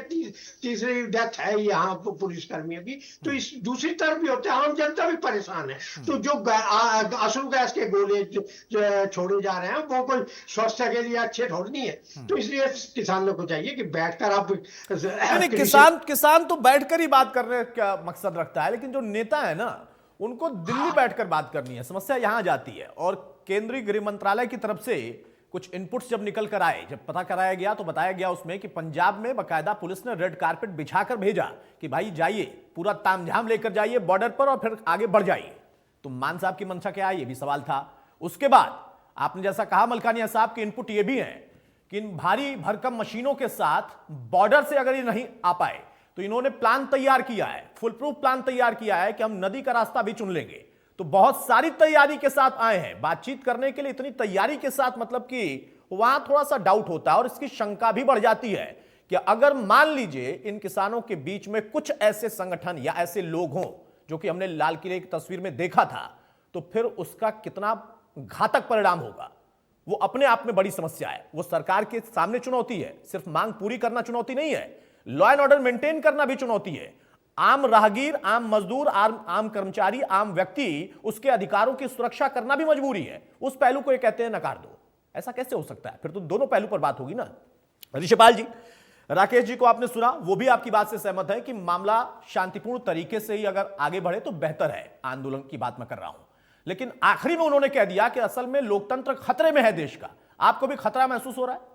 तीसरी डेथ है यहाँ पुलिस कर्मियों की। तो इस दूसरी तरफ भी होते हैं, आम जनता भी परेशान है। तो जो आंसू गैस के गोले छोड़े जा रहे हैं वो कोई स्वास्थ्य के लिए अच्छे थोड़ी नहीं है। तो इसलिए किसानों को चाहिए कि बैठकर आप किसान तो बैठकर ही बात करने का मकसद रखता है, लेकिन जो नेता है ना, उनको दिल्ली बैठकर बात करनी है। समस्या यहां जाती है। और केंद्रीय गृह मंत्रालय की तरफ से कुछ इनपुट्स जब निकल कर आए, जब पता कराया गया, तो बताया गया उसमें कि पंजाब में बकायदा पुलिस ने रेड कारपेट बिछाकर भेजा कि भाई जाइए, पूरा तामझाम लेकर जाइए बॉर्डर पर और फिर आगे बढ़ जाइए। तो मान साहब की मंशा क्या है, ये भी सवाल था। उसके बाद आपने जैसा कहा मलकानिया साहब के इनपुट ये भी हैं कि इन भारी भरकम मशीनों के साथ बॉर्डर से अगर ये नहीं आ पाए तो इन्होंने प्लान तैयार किया है, फुल प्रूफ प्लान तैयार किया है कि हम नदी का रास्ता भी चुन लेंगे। तो बहुत सारी तैयारी के साथ आए हैं बातचीत करने के लिए। इतनी तैयारी के साथ मतलब कि वहां थोड़ा सा डाउट होता है और इसकी शंका भी बढ़ जाती है कि अगर मान लीजिए इन किसानों के बीच में कुछ ऐसे संगठन या ऐसे लोग हों जो कि हमने लाल किले की तस्वीर में देखा था, तो फिर उसका कितना घातक परिणाम होगा। वो अपने आप में बड़ी समस्या है। वो सरकार के सामने चुनौती है। सिर्फ मांग पूरी करना चुनौती नहीं है, लॉ एंड ऑर्डर मेंटेन करना भी चुनौती है। आम राहगीर, आम मजदूर, आम कर्मचारी, आम व्यक्ति, उसके अधिकारों की सुरक्षा करना भी मजबूरी है। उस पहलू को ये कहते हैं नकार दो। ऐसा कैसे हो सकता है? फिर तो दोनों पहलू पर बात होगी ना। ऋषिपाल जी, राकेश जी को आपने सुना, वो भी आपकी बात से सहमत है कि मामला शांतिपूर्ण तरीके से ही अगर आगे बढ़े तो बेहतर है। आंदोलन की बात मैं कर रहा हूं, लेकिन आखिरी में उन्होंने कह दिया कि असल में लोकतंत्र खतरे में है देश का। आपको भी खतरा महसूस हो रहा है?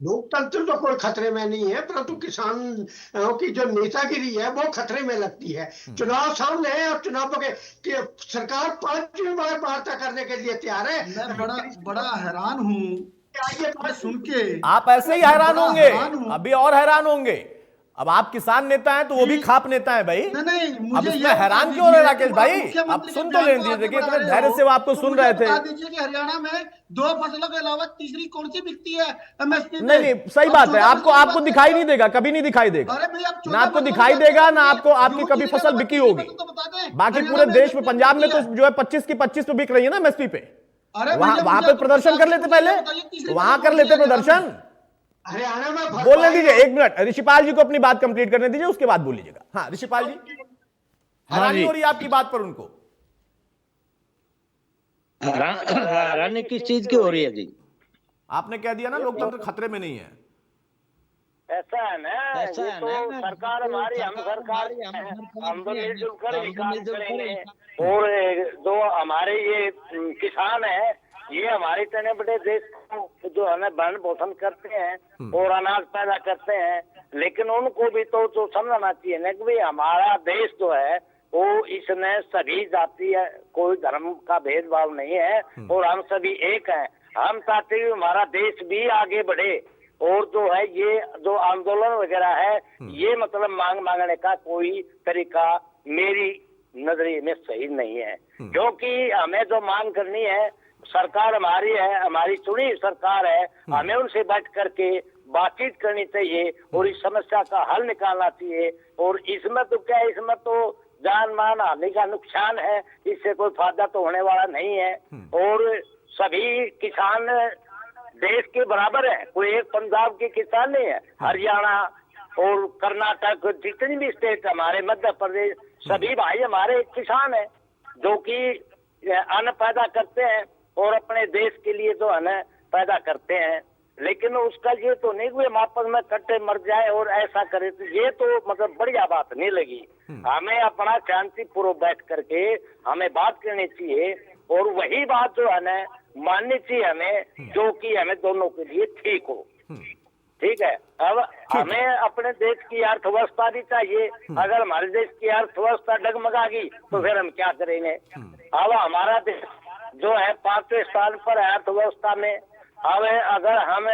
लोकतंत्र तो कोई खतरे में नहीं है, परंतु किसानों की जो नेतागिरी है वो खतरे में लगती है। चुनाव सामने है और चुनावों के सरकार 5वीं बार वार्ता करने के लिए तैयार है। मैं बड़ा हैरान हूँ सुन के। आप ऐसे ही हैरान होंगे, अभी और हैरान होंगे। अब आप किसान नेता हैं तो वो भी खाप नेता है भाई। नहीं, अब इसमें हैरान क्यों हो रहे राकेश भाई? आप सुन तो लेने दीजिए, इतने धैर्य से वो आपको सुन रहे थे। बता दीजिए कि हरियाणा में 2 फसलों के अलावा तीसरी कौन सी बिकती है MSP? नहीं, सही बात है। आपको दिखाई नहीं देगा, कभी नहीं दिखाई देगा। ना आपको दिखाई देगा, ना आपकी कभी फसल बिकी होगी। बाकी पूरे देश में, पंजाब में तो जो है 25 की 25 पे बिक रही है ना MSP पे। वहां पे प्रदर्शन कर लेते, पहले वहां कर लेते प्रदर्शन। हरियाणा में बोलने दीजिए, 1 मिनट ऋषिपाल जी को अपनी बात कंप्लीट करने दीजिए, उसके बाद बोल लीजिएगा। हाँ ऋषिपाल जी, हैरानी हो रही है आपकी बात पर उनको? हैरानी किस चीज की हो रही है जी? आपने कह दिया ना लोकतंत्र खतरे में नहीं है। ऐसा है ना, ऐसा है ना, सरकार हमारी, हम सरकार, हम तो मिलजुल कर विकास करेंगे। और जो हमारे ये किसान है, ये हमारे इतने बड़े देश को जो है ना भरण पोषण करते हैं और अनाज पैदा करते हैं, लेकिन उनको भी तो समझना चाहिए ना कि भाई हमारा देश जो है वो इसमें सभी जाति है, कोई धर्म का भेदभाव नहीं है और हम सभी एक हैं। हम चाहते हैं हमारा देश भी आगे बढ़े। और जो है ये जो आंदोलन वगैरह है, ये मतलब मांगने का कोई तरीका मेरी नजरिए में सही नहीं है, क्योंकि हमें जो मांग करनी है, सरकार हमारी है, हमारी चुनी सरकार है, हमें उनसे बैठ करके बातचीत करनी चाहिए और इस समस्या का हल निकालना चाहिए। और इसमें तो क्या है, इसमें तो जान मान हानि का नुकसान है, इससे कोई फायदा तो होने वाला नहीं है। और सभी किसान देश के बराबर है, कोई एक पंजाब के किसान नहीं है। हरियाणा और कर्नाटक, जितनी भी स्टेट, हमारे मध्य प्रदेश, सभी भाई हमारे किसान हैं जो कि अन्न पैदा करते हैं और अपने देश के लिए जो अन्न पैदा करते हैं। लेकिन उसका ये तो नहीं हुए, हम आपस में कट्टे मर जाए और ऐसा करे, तो ये तो मतलब बढ़िया बात नहीं लगी। हमें अपना शांतिपूर्वक बैठ करके हमें बात करनी चाहिए और वही बात जो है ना माननी चाहिए हमें, जो कि हमें दोनों के लिए ठीक हो। ठीक है, अब हमें अपने देश की अर्थव्यवस्था भी चाहिए। अगर हमारे देश की अर्थव्यवस्था डगमगागी तो फिर हम क्या करेंगे। अब हमारा देश जो है 5वें स्थान पर है अर्थव्यवस्था में। अब अगर हम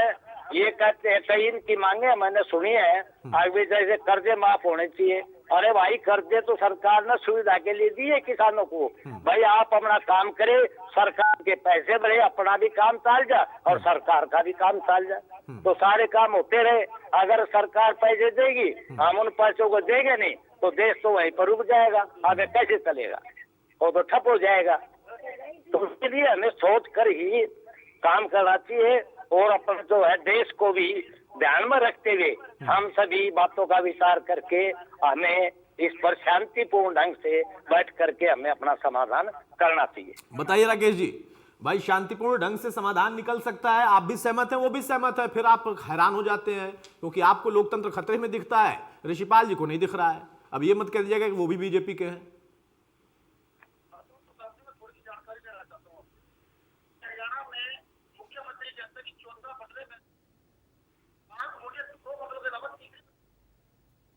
ये कहते हैं कई इनकी मांगे मैंने सुनी है, अभी जैसे कर्जे माफ होने चाहिए। अरे भाई, कर्जे तो सरकार ने सुविधा के लिए दिए किसानों को। भाई आप अपना काम करे, सरकार के पैसे भरे, अपना भी काम चाल जा और सरकार का भी काम चाल जा, तो सारे काम होते रहे। अगर सरकार पैसे देगी, हम उन पैसों को देंगे नहीं, तो देश तो वहीं पर रुक जाएगा, आगे कैसे चलेगा, वो तो ठप हो जाएगा। तो उसके लिए हमें सोच कर ही काम करना चाहिए और अपना जो है देश को भी ध्यान में रखते हुए हम सभी बातों का विचार करके हमें इस पर शांतिपूर्ण ढंग से बैठ करके हमें अपना समाधान करना चाहिए। बताइए राकेश जी, भाई शांतिपूर्ण ढंग से समाधान निकल सकता है, आप भी सहमत हैं, वो भी सहमत है, फिर आप हैरान हो जाते हैं क्योंकि आपको लोकतंत्र खतरे में दिखता है, ऋषिपाल जी को नहीं दिख रहा है। अब ये मत कह दीजिएगा कि वो भी बीजेपी के हैं।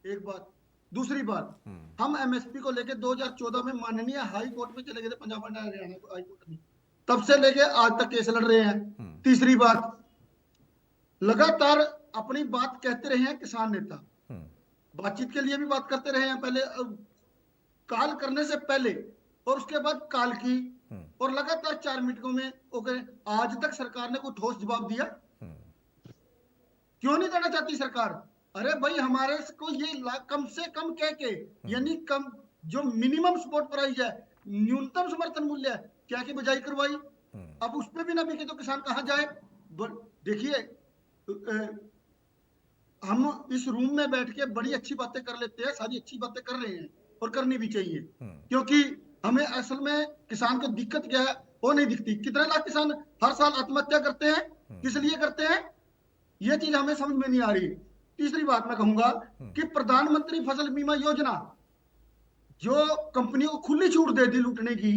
एक बात, दूसरी बात, हम एमएसपी को लेके 2014 में माननीय हाई कोर्ट में चले गए थे, Punjab and Haryana high court में, तब से लेके आज तक केस लड़ रहे हैं। तीसरी बात, लगातार अपनी बात कहते रहे हैं किसान नेता, बातचीत के लिए भी बात करते रहे हैं, पहले कॉल करने से पहले और उसके बाद कॉल की, और लगातार 4 मीटिंगों में ओके। आज तक सरकार ने कोई ठोस जवाब दिया? क्यों नहीं देना चाहती सरकार? अरे भाई, हमारे को ये कम से कम कह के, यानी कम जो मिनिमम सपोर्ट प्राइस है, न्यूनतम समर्थन मूल्य है, क्या की बजाय करवाई। अब उस पर भी ना बिके तो किसान कहाँ जाए। देखिए, हम इस रूम में बैठ के बड़ी अच्छी बातें कर लेते हैं, सारी अच्छी बातें कर रहे हैं और करनी भी चाहिए, क्योंकि हमें असल में किसान को दिक्कत क्या है वो नहीं दिखती। कितने लाख किसान हर साल आत्महत्या करते हैं, किस लिए करते हैं, ये चीज हमें समझ में नहीं आ रही। तीसरी बात मैं कहूंगा कि प्रधानमंत्री फसल बीमा योजना जो कंपनियों को खुली छूट दे दी लूटने की,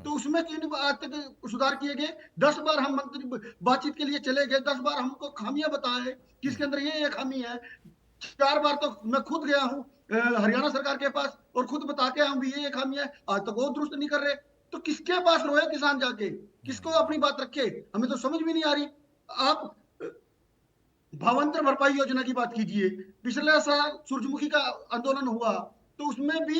तो उसमें क्यों आज तक सुधार किए गए? 10 बार हम मंत्री बातचीत के लिए चले गए, 10 बार हमको खामियां बताए कि इसके अंदर ये खामी है। 4 बार तो मैं खुद गया हूं हरियाणा सरकार के पास और खुद बता के हम भी ये खामी है, आज तक वो दुरुस्त नहीं कर रहे। तो किसके पास रोए किसान जाके, किसको अपनी बात रखे, हमें तो समझ भी नहीं आ रही। आप भावांतर भरपाई योजना की बात कीजिए, पिछले साल सूरजमुखी का आंदोलन हुआ तो उसमें भी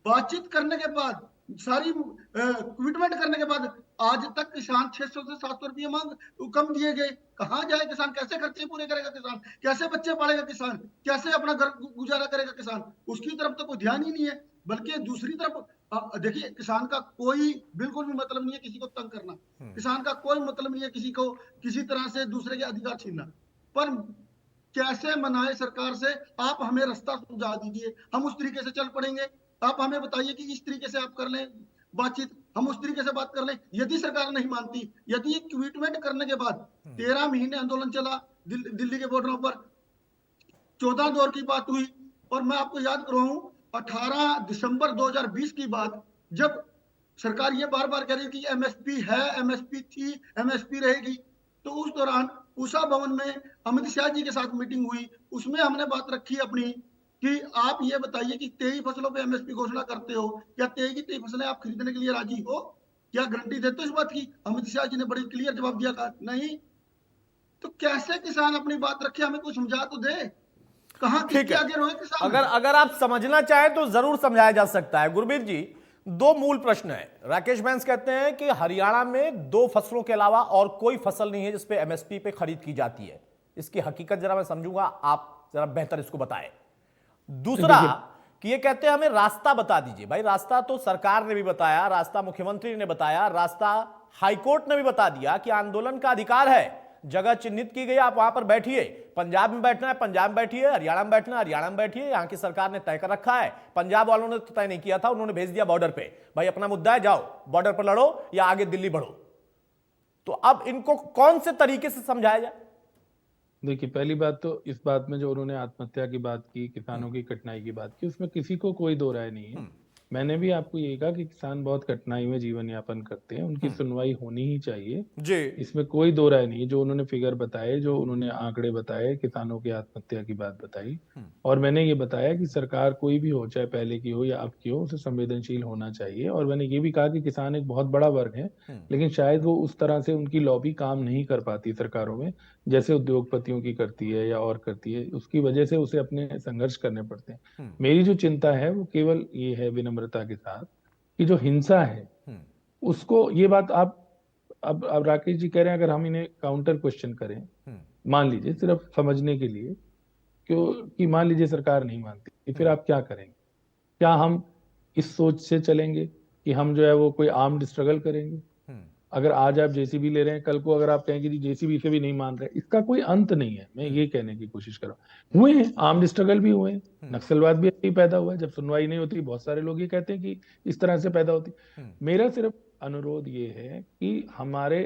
बातचीत करने के बाद, सारी कमिटमेंट करने के बाद आज तक किसान 600 से 700 रुपये मांग कम दिए गए। कहाँ जाए किसान, कैसे खर्चे पूरे करेगा किसान, कैसे बच्चे पालेगा किसान, कैसे अपना घर गुजारा करेगा किसान, उसकी तरफ तो कोई ध्यान ही नहीं है। बल्कि दूसरी तरफ देखिए, किसान का कोई बिल्कुल भी मतलब नहीं है किसी को तंग करना, किसान का कोई मतलब नहीं है किसी को किसी तरह से दूसरे के अधिकार छीनना, पर कैसे मनाए सरकार से, आप हमें रास्ता सुझा दीजिए, हम उस तरीके से चल पड़ेंगे। आप हमें बताइए कि इस तरीके से आप कर लें बातचीत, हम उस तरीके से बात कर लें। यदि सरकार नहीं मानती, यदि कमिटमेंट करने के बाद 13 महीने आंदोलन चला दिल्ली के बॉर्डरों पर, 14 दौर की बात हुई, और मैं आपको याद करवाऊं 18 दिसंबर 2020 की बात, जब सरकार ये बार बार कह रही कि एमएसपी है, एमएसपी थी, एमएसपी रहेगी, तो उस दौरान उषा भवन में अमित शाह जी के साथ मीटिंग हुई, उसमें हमने बात रखी अपनी कि आप ये बताइए कि 23 फसलों पे एमएसपी घोषणा करते हो, क्या 23 की 23 फसलें आप खरीदने के लिए राजी हो, क्या गारंटी देते हो इस बात की? अमित शाह जी ने बड़ी क्लियर जवाब दिया था नहीं। तो कैसे किसान अपनी बात रखे, हमें कुछ समझा तो दे, कहां किसके आगे रोए किसान। अगर आप समझना चाहें तो जरूर समझाया जा सकता है। गुरमीत जी, 2 मूल प्रश्न है। राकेश बैंस कहते हैं कि हरियाणा में 2 फसलों के अलावा और कोई फसल नहीं है जिसपे एमएसपी पे खरीद की जाती है। इसकी हकीकत जरा मैं समझूंगा, आप जरा बेहतर इसको बताएं। दूसरा कि ये कहते हैं हमें रास्ता बता दीजिए। भाई, रास्ता तो सरकार ने भी बताया, रास्ता मुख्यमंत्री ने बताया, रास्ता हाईकोर्ट ने भी बता दिया कि आंदोलन का अधिकार है, जगह चिन्हित की गई, आप वहां पर बैठिए। पंजाब में बैठना है पंजाब में बैठिए, हरियाणा में बैठना है हरियाणा में बैठिए। यहां की सरकार ने तय कर रखा है, पंजाब वालों ने तो तय नहीं किया था, उन्होंने भेज दिया बॉर्डर पे, भाई अपना मुद्दा है, जाओ बॉर्डर पर लड़ो या आगे दिल्ली बढ़ो। तो अब इनको कौन से तरीके से समझाया जाए? देखिए, पहली बात तो इस बात में जो उन्होंने आत्महत्या की बात की, किसानों की कठिनाई की बात की, उसमें किसी को कोई दो राय नहीं है। मैंने भी आपको यही कहा कि किसान बहुत कठिनाई में जीवन यापन करते हैं, उनकी सुनवाई होनी ही चाहिए। जी। इसमें कोई दो राय नहीं है। जो उन्होंने फिगर बताए, जो उन्होंने आंकड़े बताए, किसानों की आत्महत्या की बात बताई, और मैंने ये बताया कि सरकार कोई भी हो, चाहे पहले की हो या अब की हो, उसे संवेदनशील होना चाहिए। और मैंने ये भी कहा कि किसान एक बहुत बड़ा वर्ग है, लेकिन शायद वो उस तरह से उनकी लॉबी काम नहीं कर पाती सरकारों में, जैसे उद्योगपतियों की करती है या और करती है। उसकी वजह से उसे अपने संघर्ष करने पड़ते हैं। मेरी जो चिंता है वो केवल ये है, विनम्रता के साथ, कि जो हिंसा है उसको, ये बात आप अब राकेश जी कह रहे हैं, अगर हम इन्हें काउंटर क्वेश्चन करें, मान लीजिए सिर्फ समझने के लिए, क्यों कि मान लीजिए सरकार नहीं मानती, फिर आप क्या करेंगे? क्या हम इस सोच से चलेंगे कि हम जो है वो कोई आर्म्ड स्ट्रगल करेंगे? अगर आज आप जेसीबी ले रहे हैं, कल को अगर आप कहेंगे कि जेसीबी से भी नहीं मान रहे, इसका कोई अंत नहीं है। मैं ये कहने की कोशिश कर रहा हूँ, हुए हैं आर्म्ड स्ट्रगल भी हुए हैं, नक्सलवाद भी ऐसे ही पैदा हुआ है। जब सुनवाई नहीं होती, बहुत सारे लोग ये कहते हैं कि इस तरह से पैदा होती। मेरा सिर्फ अनुरोध ये है कि हमारे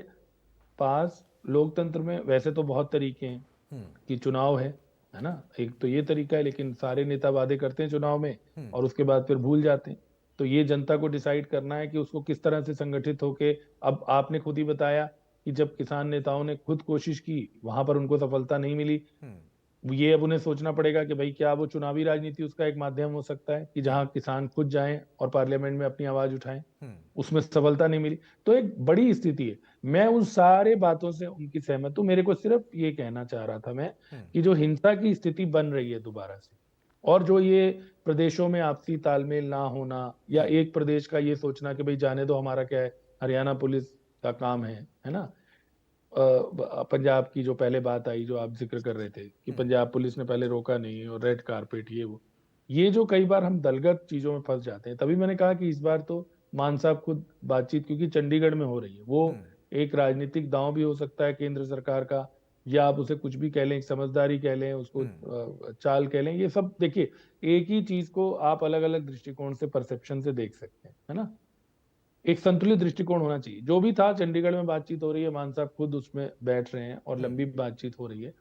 पास लोकतंत्र में वैसे तो बहुत तरीके हैं कि चुनाव है ना, एक तो ये तरीका है, लेकिन सारे नेता वादे करते हैं चुनाव में और उसके बाद फिर भूल जाते हैं। तो ये जनता को डिसाइड करना है कि उसको किस तरह से संगठित होके, अब आपने खुद ही बताया कि जब किसान नेताओं ने खुद कोशिश की, वहां पर उनको सफलता नहीं मिली। ये अब उन्हें सोचना पड़ेगा कि भाई क्या वो चुनावी राजनीति उसका एक माध्यम हो सकता है कि जहां किसान खुद जाएं और पार्लियामेंट में अपनी आवाज उठाएं। उसमें सफलता नहीं मिली तो एक बड़ी स्थिति है। मैं उन सारे बातों से उनकी सहमत हूं। मेरे को सिर्फ ये कहना चाह रहा था मैं कि जो हिंसा की स्थिति बन रही है दोबारा से, और जो ये प्रदेशों में आपसी तालमेल ना होना, या एक प्रदेश का ये सोचना कि भाई जाने दो, हमारा क्या है, हरियाणा पुलिस का काम है ना। पंजाब की जो पहले बात आई, जो आप जिक्र कर रहे थे कि पंजाब पुलिस ने पहले रोका नहीं और रेड कारपेट, ये जो कई बार हम दलगत चीजों में फंस जाते हैं। तभी मैंने कहा कि इस बार तो मान साहब खुद बातचीत, क्योंकि चंडीगढ़ में हो रही है, वो एक राजनीतिक दांव भी हो सकता है केंद्र सरकार का, या आप उसे कुछ भी कह लें, एक समझदारी कह लें, उसको चाल कह लें। ये सब देखिए, एक ही चीज को आप अलग अलग दृष्टिकोण से, परसेप्शन से देख सकते हैं, है ना। एक संतुलित दृष्टिकोण होना चाहिए। जो भी था, चंडीगढ़ में बातचीत हो रही है, मान साहब खुद उसमें बैठ रहे हैं और लंबी बातचीत हो रही है,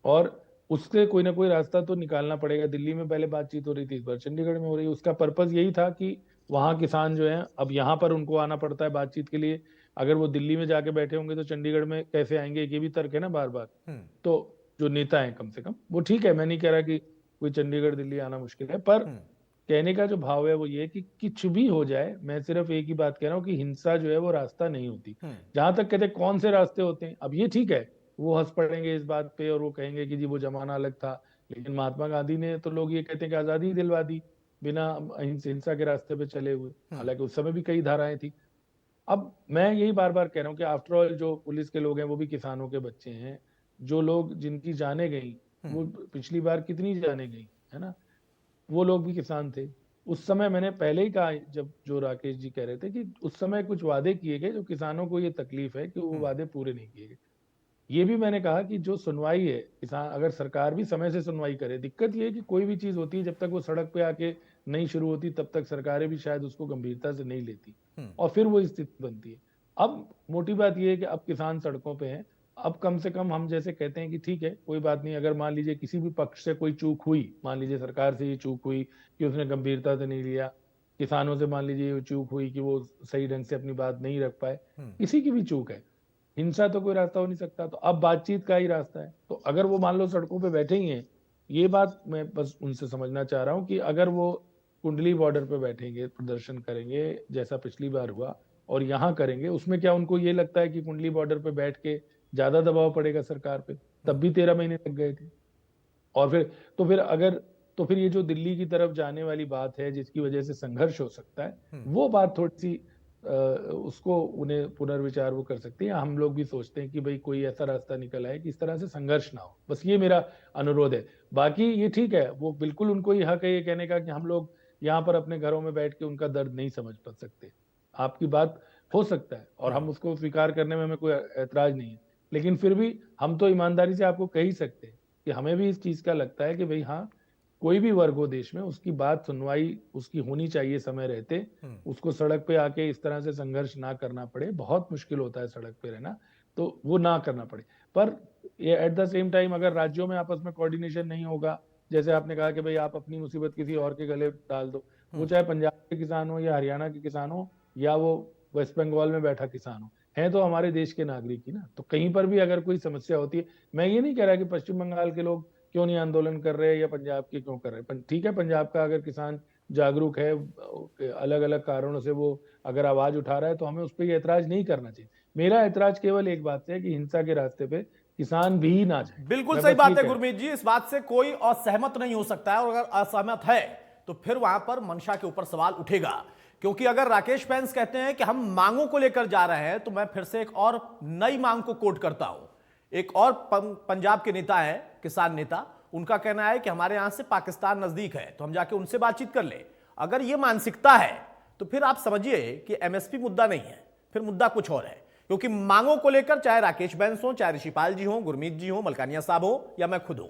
और उससे कोई ना कोई रास्ता तो निकालना पड़ेगा। दिल्ली में पहले बातचीत हो रही थी, इस बार चंडीगढ़ में हो रही है। उसका पर्पस यही था कि वहां किसान जो है, अब यहाँ पर उनको आना पड़ता है बातचीत के लिए। अगर वो दिल्ली में जाके बैठे होंगे तो चंडीगढ़ में कैसे आएंगे, ये भी तर्क है ना बार बार। तो जो नेता है, कम से कम वो ठीक है, मैं नहीं कह रहा कि कोई चंडीगढ़ दिल्ली आना मुश्किल है, पर कहने का जो भाव है वो ये कि कुछ भी हो जाए, मैं सिर्फ एक ही बात कह रहा हूँ कि हिंसा जो है वो रास्ता नहीं होती। जहां तक कहते कौन से रास्ते होते हैं, अब ये ठीक है, वो हंस पड़ेंगे इस बात पे और वो कहेंगे कि जी वो जमाना अलग था, लेकिन महात्मा गांधी ने तो, लोग ये कहते हैं कि आजादी दिलवा दी बिना हिंसा के रास्ते पे चले हुए, हालांकि उस समय भी कई धाराएं थी। अब मैं यही बार बार कह रहा हूँ कि आफ्टर ऑल जो पुलिस के लोग हैं वो भी किसानों के बच्चे हैं। जो लोग, जिनकी जाने गई, वो पिछली बार कितनी जाने गई, है ना, वो लोग भी किसान थे। उस समय मैंने पहले ही कहा, जब जो राकेश जी कह रहे थे कि उस समय कुछ वादे किए गए, जो किसानों को ये तकलीफ है कि वो वादे पूरे नहीं किए गए। ये भी मैंने कहा कि जो सुनवाई है, किसान, अगर सरकार भी समय से सुनवाई करे, दिक्कत ये है कि कोई भी चीज होती है, जब तक वो सड़क पे आके नहीं शुरू होती, तब तक सरकारें भी शायद उसको गंभीरता से नहीं लेती, और फिर वो स्थिति बनती है। अब मोटी बात यह है कि अब किसान सड़कों पे हैं। अब कम से कम हम जैसे कहते हैं कि ठीक है, कोई बात नहीं, अगर मान लीजिए किसी भी पक्ष से कोई चूक हुई, मान लीजिए सरकार से ये चूक हुई कि उसने गंभीरता से नहीं लिया, किसानों से मान लीजिए ये चूक हुई कि वो सही ढंग से अपनी बात नहीं रख पाए, किसी की भी चूक है, हिंसा तो कोई रास्ता हो नहीं सकता, तो अब बातचीत का ही रास्ता है। तो अगर वो मान लो सड़कों पे बैठे ही हैं, ये बात मैं बस उनसे समझना चाह रहा हूँ कि अगर वो कुंडली बॉर्डर पे बैठेंगे, प्रदर्शन करेंगे जैसा पिछली बार हुआ, और यहाँ करेंगे, उसमें क्या उनको ये लगता है कि कुंडली बॉर्डर पे बैठ के ज्यादा दबाव पड़ेगा सरकार पे? तब भी 13 महीने लग गए थे। और फिर ये जो दिल्ली की तरफ जाने वाली बात है, जिसकी वजह से संघर्ष हो सकता है, वो बात थोड़ी सी उसको उन्हें पुनर्विचार वो कर सकते हैं। हम लोग भी सोचते हैं कि भाई कोई ऐसा रास्ता निकल आए कि इस तरह से संघर्ष ना हो, बस ये मेरा अनुरोध है। बाकी ये ठीक है, वो बिल्कुल उनको ही हक है ये कहने का कि हम लोग यहाँ पर अपने घरों में बैठ के उनका दर्द नहीं समझ पा सकते। आपकी बात हो सकता है और हम उसको स्वीकार करने में हमें कोई ऐतराज नहीं है, लेकिन फिर भी हम तो ईमानदारी से आपको कह ही सकते हैं कि हमें भी इस चीज का लगता है कि भाई हाँ, कोई भी वर्ग हो देश में, उसकी बात सुनवाई उसकी होनी चाहिए समय रहते। उसको सड़क पे आके इस तरह से संघर्ष ना करना पड़े, बहुत मुश्किल होता है सड़क पे रहना, तो वो ना करना पड़े। पर ये एट द सेम टाइम अगर राज्यों में आपस में कोऑर्डिनेशन नहीं होगा, जैसे आपने कहा कि भाई आप अपनी मुसीबत किसी और के गले डाल दो, वो चाहे पंजाब के किसान हो या हरियाणा के किसान हो या वो वेस्ट बंगाल में बैठा किसान हो, है तो हमारे देश के नागरिक ही ना। तो कहीं पर भी अगर कोई समस्या होती है, मैं ये नहीं कह रहा कि पश्चिम बंगाल के लोग क्यों नहीं आंदोलन कर रहे हैं या पंजाब के क्यों कर रहे हैं। ठीक है, पंजाब का अगर किसान जागरूक है, अलग अलग कारणों से वो अगर आवाज उठा रहा है, तो हमें उस पर ऐतराज नहीं करना चाहिए। मेरा ऐतराज केवल एक बात से है कि हिंसा के रास्ते पे किसान भी ना जाए। बिल्कुल सही बात है गुरमीत जी, इस बात से कोई असहमत नहीं हो सकता है, और अगर असहमत है तो फिर वहां पर मंशा के ऊपर सवाल उठेगा। क्योंकि अगर राकेश पेंस कहते हैं कि हम मांगों को लेकर जा रहे हैं, तो मैं फिर से एक और नई मांग को कोट करता हूं। एक और पंजाब के नेता है, किसान नेता, उनका कहना है कि हमारे यहां से पाकिस्तान नजदीक है, तो हम जाके उनसे बातचीत कर ले। अगर यह मानसिकता है तो फिर आप समझिए कि एमएसपी मुद्दा नहीं है, फिर मुद्दा कुछ और है। क्योंकि मांगों को लेकर चाहे राकेश बेंस हो, चाहे ऋषिपाल जी हो, गुरमीत जी हो, मलकानिया साहब हो या मैं खुद हूं,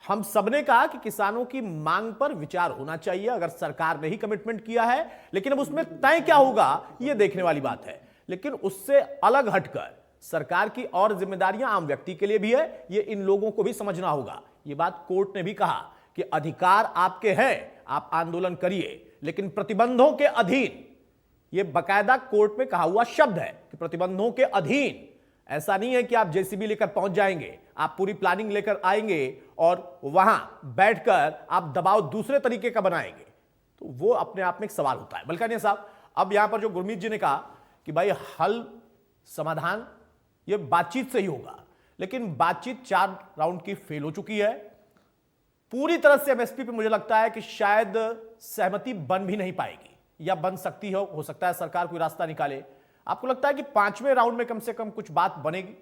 हम सबने कहा कि किसानों की मांग पर विचार होना चाहिए, अगर सरकार ने ही कमिटमेंट किया है। लेकिन अब उसमें तय क्या होगा यह देखने वाली बात है। लेकिन उससे अलग हटकर सरकार की और जिम्मेदारियां आम व्यक्ति के लिए भी है, यह इन लोगों को भी समझना होगा। यह बात कोर्ट ने भी कहा कि अधिकार आपके हैं, आप आंदोलन करिए, लेकिन प्रतिबंधों के अधीन। यह बकायदा कोर्ट में कहा हुआ शब्द है कि प्रतिबंधों के अधीन। ऐसा नहीं है कि आप जेसीबी लेकर पहुंच जाएंगे, आप पूरी प्लानिंग लेकर आएंगे और वहां बैठकर आप दबाव दूसरे तरीके का बनाएंगे, तो वो अपने आप में एक सवाल होता है। मलकानिया साहब, अब यहां पर जो गुरमीत जी ने कहा कि भाई हल समाधान ये बातचीत से ही होगा, लेकिन बातचीत 4 राउंड की फेल हो चुकी है। पूरी तरह से एमएसपी पे मुझे लगता है कि शायद सहमति बन भी नहीं पाएगी, या बन सकती हो सकता है सरकार कोई रास्ता निकाले। आपको लगता है कि 5वें राउंड में कम से कम कुछ बात बनेगी?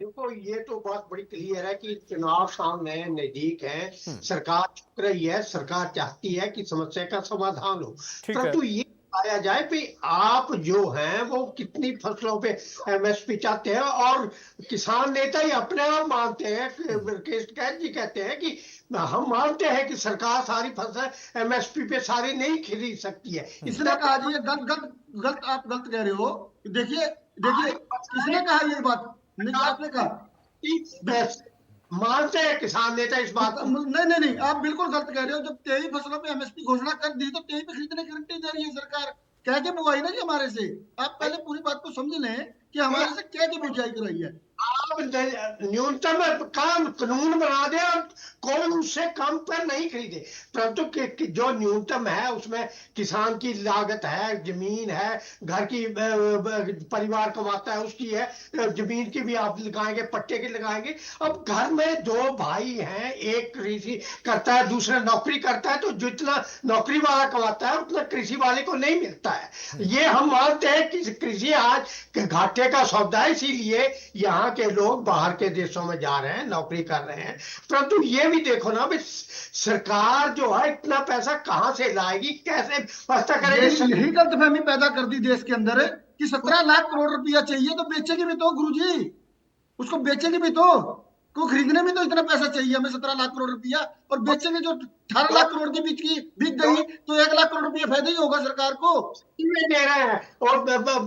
देखो, ये तो बात बड़ी क्लियर है कि चुनाव सामने नजदीक है, सरकार चुक रही है, सरकार चाहती है कि समस्या का समाधान हो, परंतु ये बताया जाए कि आप जो हैं वो कितनी फसलों पे एमएसपी चाहते हैं। और किसान नेता ही अपने आप मानते हैं, कैद जी कहते हैं कि हम मानते हैं कि सरकार सारी फसल एमएसपी पे सारी नहीं खरीद सकती है। इसने कहा जी, गलत आप गलत कह रहे हो। देखिए किसने कहा ये बात? आपने कहा मानते हैं किसान नेता इस बात को। नहीं, आप बिल्कुल गलत कह रहे हो। जब 23 फसलों पे एमएसपी घोषणा कर दी तो 23 पे खरीदने की गारंटी दे रही है सरकार। कह के बुआई ना जी हमारे से। आप पहले पूरी बात को समझ लें कि हमारे से क्या की बुझाई कराई है। आप न्यूनतम कानून बना दे और कोई उससे कम पर नहीं खरीदे, परंतु जो न्यूनतम है उसमें किसान की लागत है, जमीन है, घर की परिवार कमाता है उसकी है, जमीन की भी आप लगाएंगे, पट्टे की लगाएंगे। अब घर में 2 भाई हैं, एक कृषि करता है, दूसरा नौकरी करता है, तो जितना नौकरी वाला कमाता है उतना कृषि वाले को नहीं मिलता है। ये हम मानते हैं कि कृषि आज घाटे का सौदा है, इसीलिए यहाँ के लोग बाहर के देशों में जा रहे हैं, नौकरी कर रहे हैं। परंतु ये भी देखो ना भाई, सरकार जो है इतना पैसा कहां से लाएगी, कैसे व्यवस्था करेगी? यही गलतफहमी पैदा कर दी देश के अंदर कि 17 लाख करोड़ रुपया चाहिए, तो बेचेगी भी तो गुरुजी, उसको बेचेगी भी तो, को खरीदने में तो इतना पैसा चाहिए हमें 17 लाख करोड़ रुपया, और बेचेंगे जो 18 लाख करोड़ के बीच की बिक गई तो 1 लाख करोड़ रुपया फायदा ही होगा सरकार को। दे रहे हैं और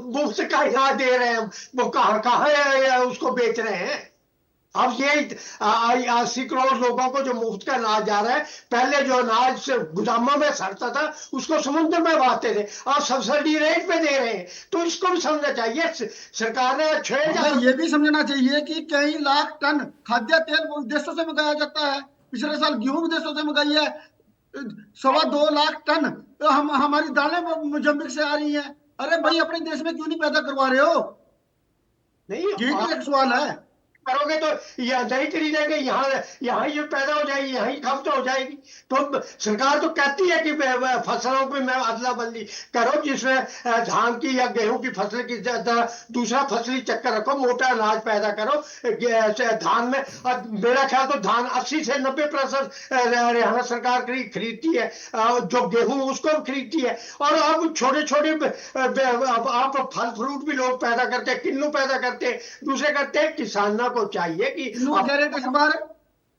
मुफ्त का इलाज दे रहे हैं, वो कहाँ उसको बेच रहे हैं। अब ये 80 करोड़ लोगों को जो मुफ्त का अनाज जा रहा है, पहले जो अनाज गोदामों में सड़ता था उसको समुद्र में बहाते थे, अब सब्सिडी रेट पे दे रहे हैं। तो इसको भी समझना चाहिए सरकार ने। 6000 ये भी समझना चाहिए कि कई लाख टन खाद्य तेल विदेशों से मंगाया जाता है। पिछले साल गेहूं विदेशों से मंगाई है 2.25 लाख टन। तो हमारी दालें मोजम्बिक से आ रही हैं। अरे भाई, अपने देश में क्यों नहीं पैदा करवा रहे हो? नहीं, ये एक सवाल है। करोगे तो नहीं खरीदेंगे, यहाँ ये पैदा हो जाएगी, यहीं खपत हो जाएगी। तो सरकार तो कहती है कि फसलों पे मैं अदला बदली करो, जिसमें धान की या गेहूं की फसल की दूसरा फसली चक्कर रखो, मोटा अनाज पैदा करो धान में। मेरा ख्याल तो धान 80 से 90% हरियाणा सरकार खरीदती है, जो गेहूं उसको खरीदती है। और अब छोटे छोटे आप फल फ्रूट भी लोग पैदा करते हैं, किन्नू पैदा करते हैं, दूसरे करते हैं। किसानों को चाहिए कि किन्नू का क्या रेट है इस बार?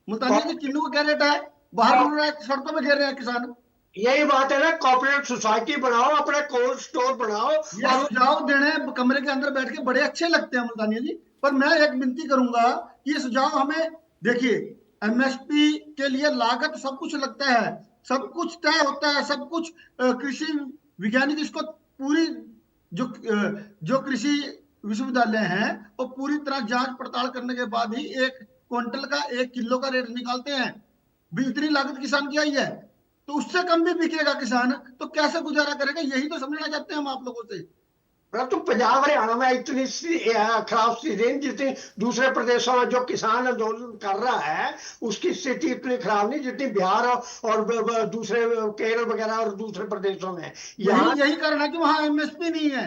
मुल्तानिया जी, किन्नू का क्या रेट है? बाहर सड़कों में घेर रहे हैं किसान। यही बात है ना, कॉर्पोरेट सोसाइटी बनाओ, अपने कोल्ड स्टोर बनाओ। सुझाव देने कमरे के अंदर बैठ के बड़े अच्छे लगते हैं मुल्तानिया जी, पर मैं एक विनती करूंगा कि ये सुझाव हमें, देखिए एमएसपी के लिए लागत सब कुछ लगता है, सब कुछ तय होता है, सब कुछ कृषि वैज्ञानिक इसको पूरी जो कृषि विश्वविद्यालय हैं वो पूरी तरह जांच पड़ताल करने के बाद ही 1 क्विंटल का 1 किलो का रेट निकालते हैं। भी इतनी लागत किसान की आई है तो उससे कम भी बिकेगा किसान तो कैसे गुजारा करेगा, यही तो समझना चाहते हैं हम आप लोगों से। परंतु पंजाब हरियाणा में इतनी खराब स्थिति नहीं जितनी दूसरे प्रदेशों में जो किसान आंदोलन कर रहा है उसकी स्थिति इतनी खराब नहीं जितनी बिहार और दूसरे केरल वगैरह और दूसरे प्रदेशों में। यही कारण है कि वहां एमएसपी नहीं है।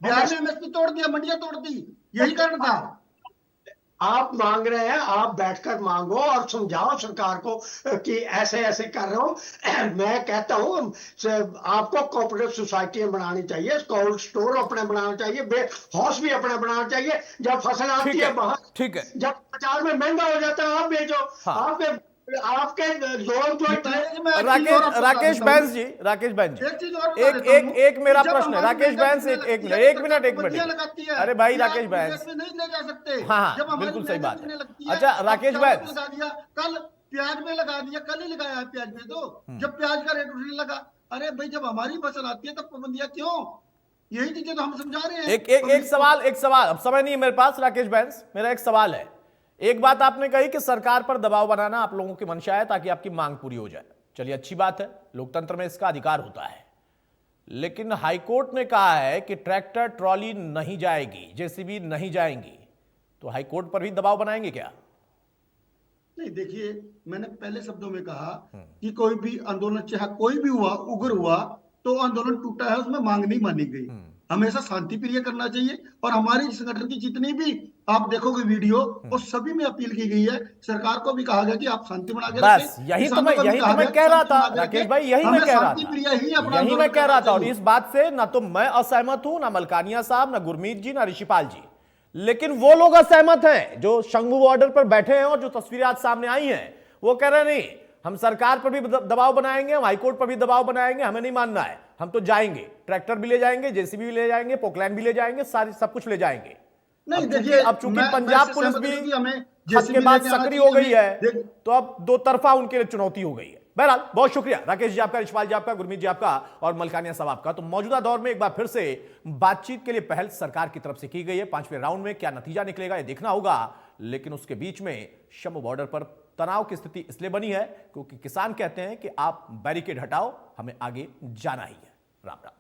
बिहार ने एमएसपी तोड़ दिया, मंडियां तोड़ दी, यही कारण था। आप मांग रहे हैं, आप बैठकर मांगो और समझाओ सरकार को कि ऐसे ऐसे कर रहे हो। मैं कहता हूं आपको कोऑपरेटिव सोसाइटियां बनानी चाहिए, कोल्ड स्टोर अपने बनाना चाहिए, हाउस भी अपने बनाना चाहिए। जब फसल आती है वहां, ठीक है, जब बाजार में महंगा हो जाता है आप बेचो। हाँ। आपके लोन जो राकेश बैंस जी, एक मेरा प्रश्न है। राकेश बैंस, एक मिनट। अरे भाई राकेश बैंस, नहीं ले जा सकते। हाँ, बिल्कुल सही बात है। अच्छा राकेश बैंस, कल प्याज में लगा दिया, कल ही लगाया प्याज में, तो जब प्याज का रेट उठने लगा, अरे भाई जब हमारी फसल आती है तब पाबंदियां क्यों? यही चीजें तो हम समझा रहे हैं। एक सवाल, अब समय नहीं है मेरे पास। राकेश बैंस, मेरा एक सवाल है। एक बात आपने कही कि सरकार पर दबाव बनाना आप लोगों की मंशा है ताकि आपकी मांग पूरी हो जाए। चलिए अच्छी बात है, लोकतंत्र में इसका अधिकार होता है। लेकिन हाईकोर्ट ने कहा है कि ट्रैक्टर ट्रॉली नहीं जाएगी, जेसीबी नहीं जाएंगी, तो हाईकोर्ट पर भी दबाव बनाएंगे क्या? नहीं, देखिए मैंने पहले शब्दों में कहा कि कोई भी आंदोलन चाहे कोई भी हुआ, उग्र हुआ, तो आंदोलन टूटा है, उसमें मांग नहीं मानी गई। हमेशा शांति प्रिय करना चाहिए। और हमारी संगठन की जितनी भी आप देखोगे वीडियो, वो सभी में अपील की गई है। सरकार को भी कहा गया कि आप शांति बना के बस यही तो मैं कह रहा था राकेश भाई, यही मैं कह रहा था। और इस बात से ना तो मैं असहमत हूं, ना मलकानिया साहब, ना गुरमीत जी, ना ऋषिपाल जी, लेकिन वो लोग असहमत हैं जो शंभू बॉर्डर पर बैठे हैं और जो तस्वीरें आज सामने आई हैं। वो कह रहे नहीं, हम सरकार पर भी दबाव बनाएंगे, हम हाईकोर्ट पर भी दबाव बनाएंगे, हमें नहीं मानना है, हम तो जाएंगे, ट्रैक्टर भी ले जाएंगे, जेसीबी भी ले जाएंगे, पोकलैंड भी ले जाएंगे, सारी सब कुछ ले जाएंगे। नहीं देखिए, अब चूंकि पंजाब पुलिस भी हद के बाद सक्रिय हो गई है, तो अब दो तरफा उनके लिए चुनौती हो गई है। बहरहाल बहुत शुक्रिया राकेश जी आपका, ऋषिपाल जी आपका, गुरमीत जी आपका और मलकानिया साहब आपका। तो मौजूदा दौर में एक बार फिर से बातचीत के लिए पहल सरकार की तरफ से की गई है। 5वें राउंड में क्या नतीजा निकलेगा ये देखना होगा। लेकिन उसके बीच में शंभू बॉर्डर पर तनाव की स्थिति इसलिए बनी है क्योंकि किसान कहते हैं कि आप बैरिकेड हटाओ, हमें आगे जाना ही है। राम राम।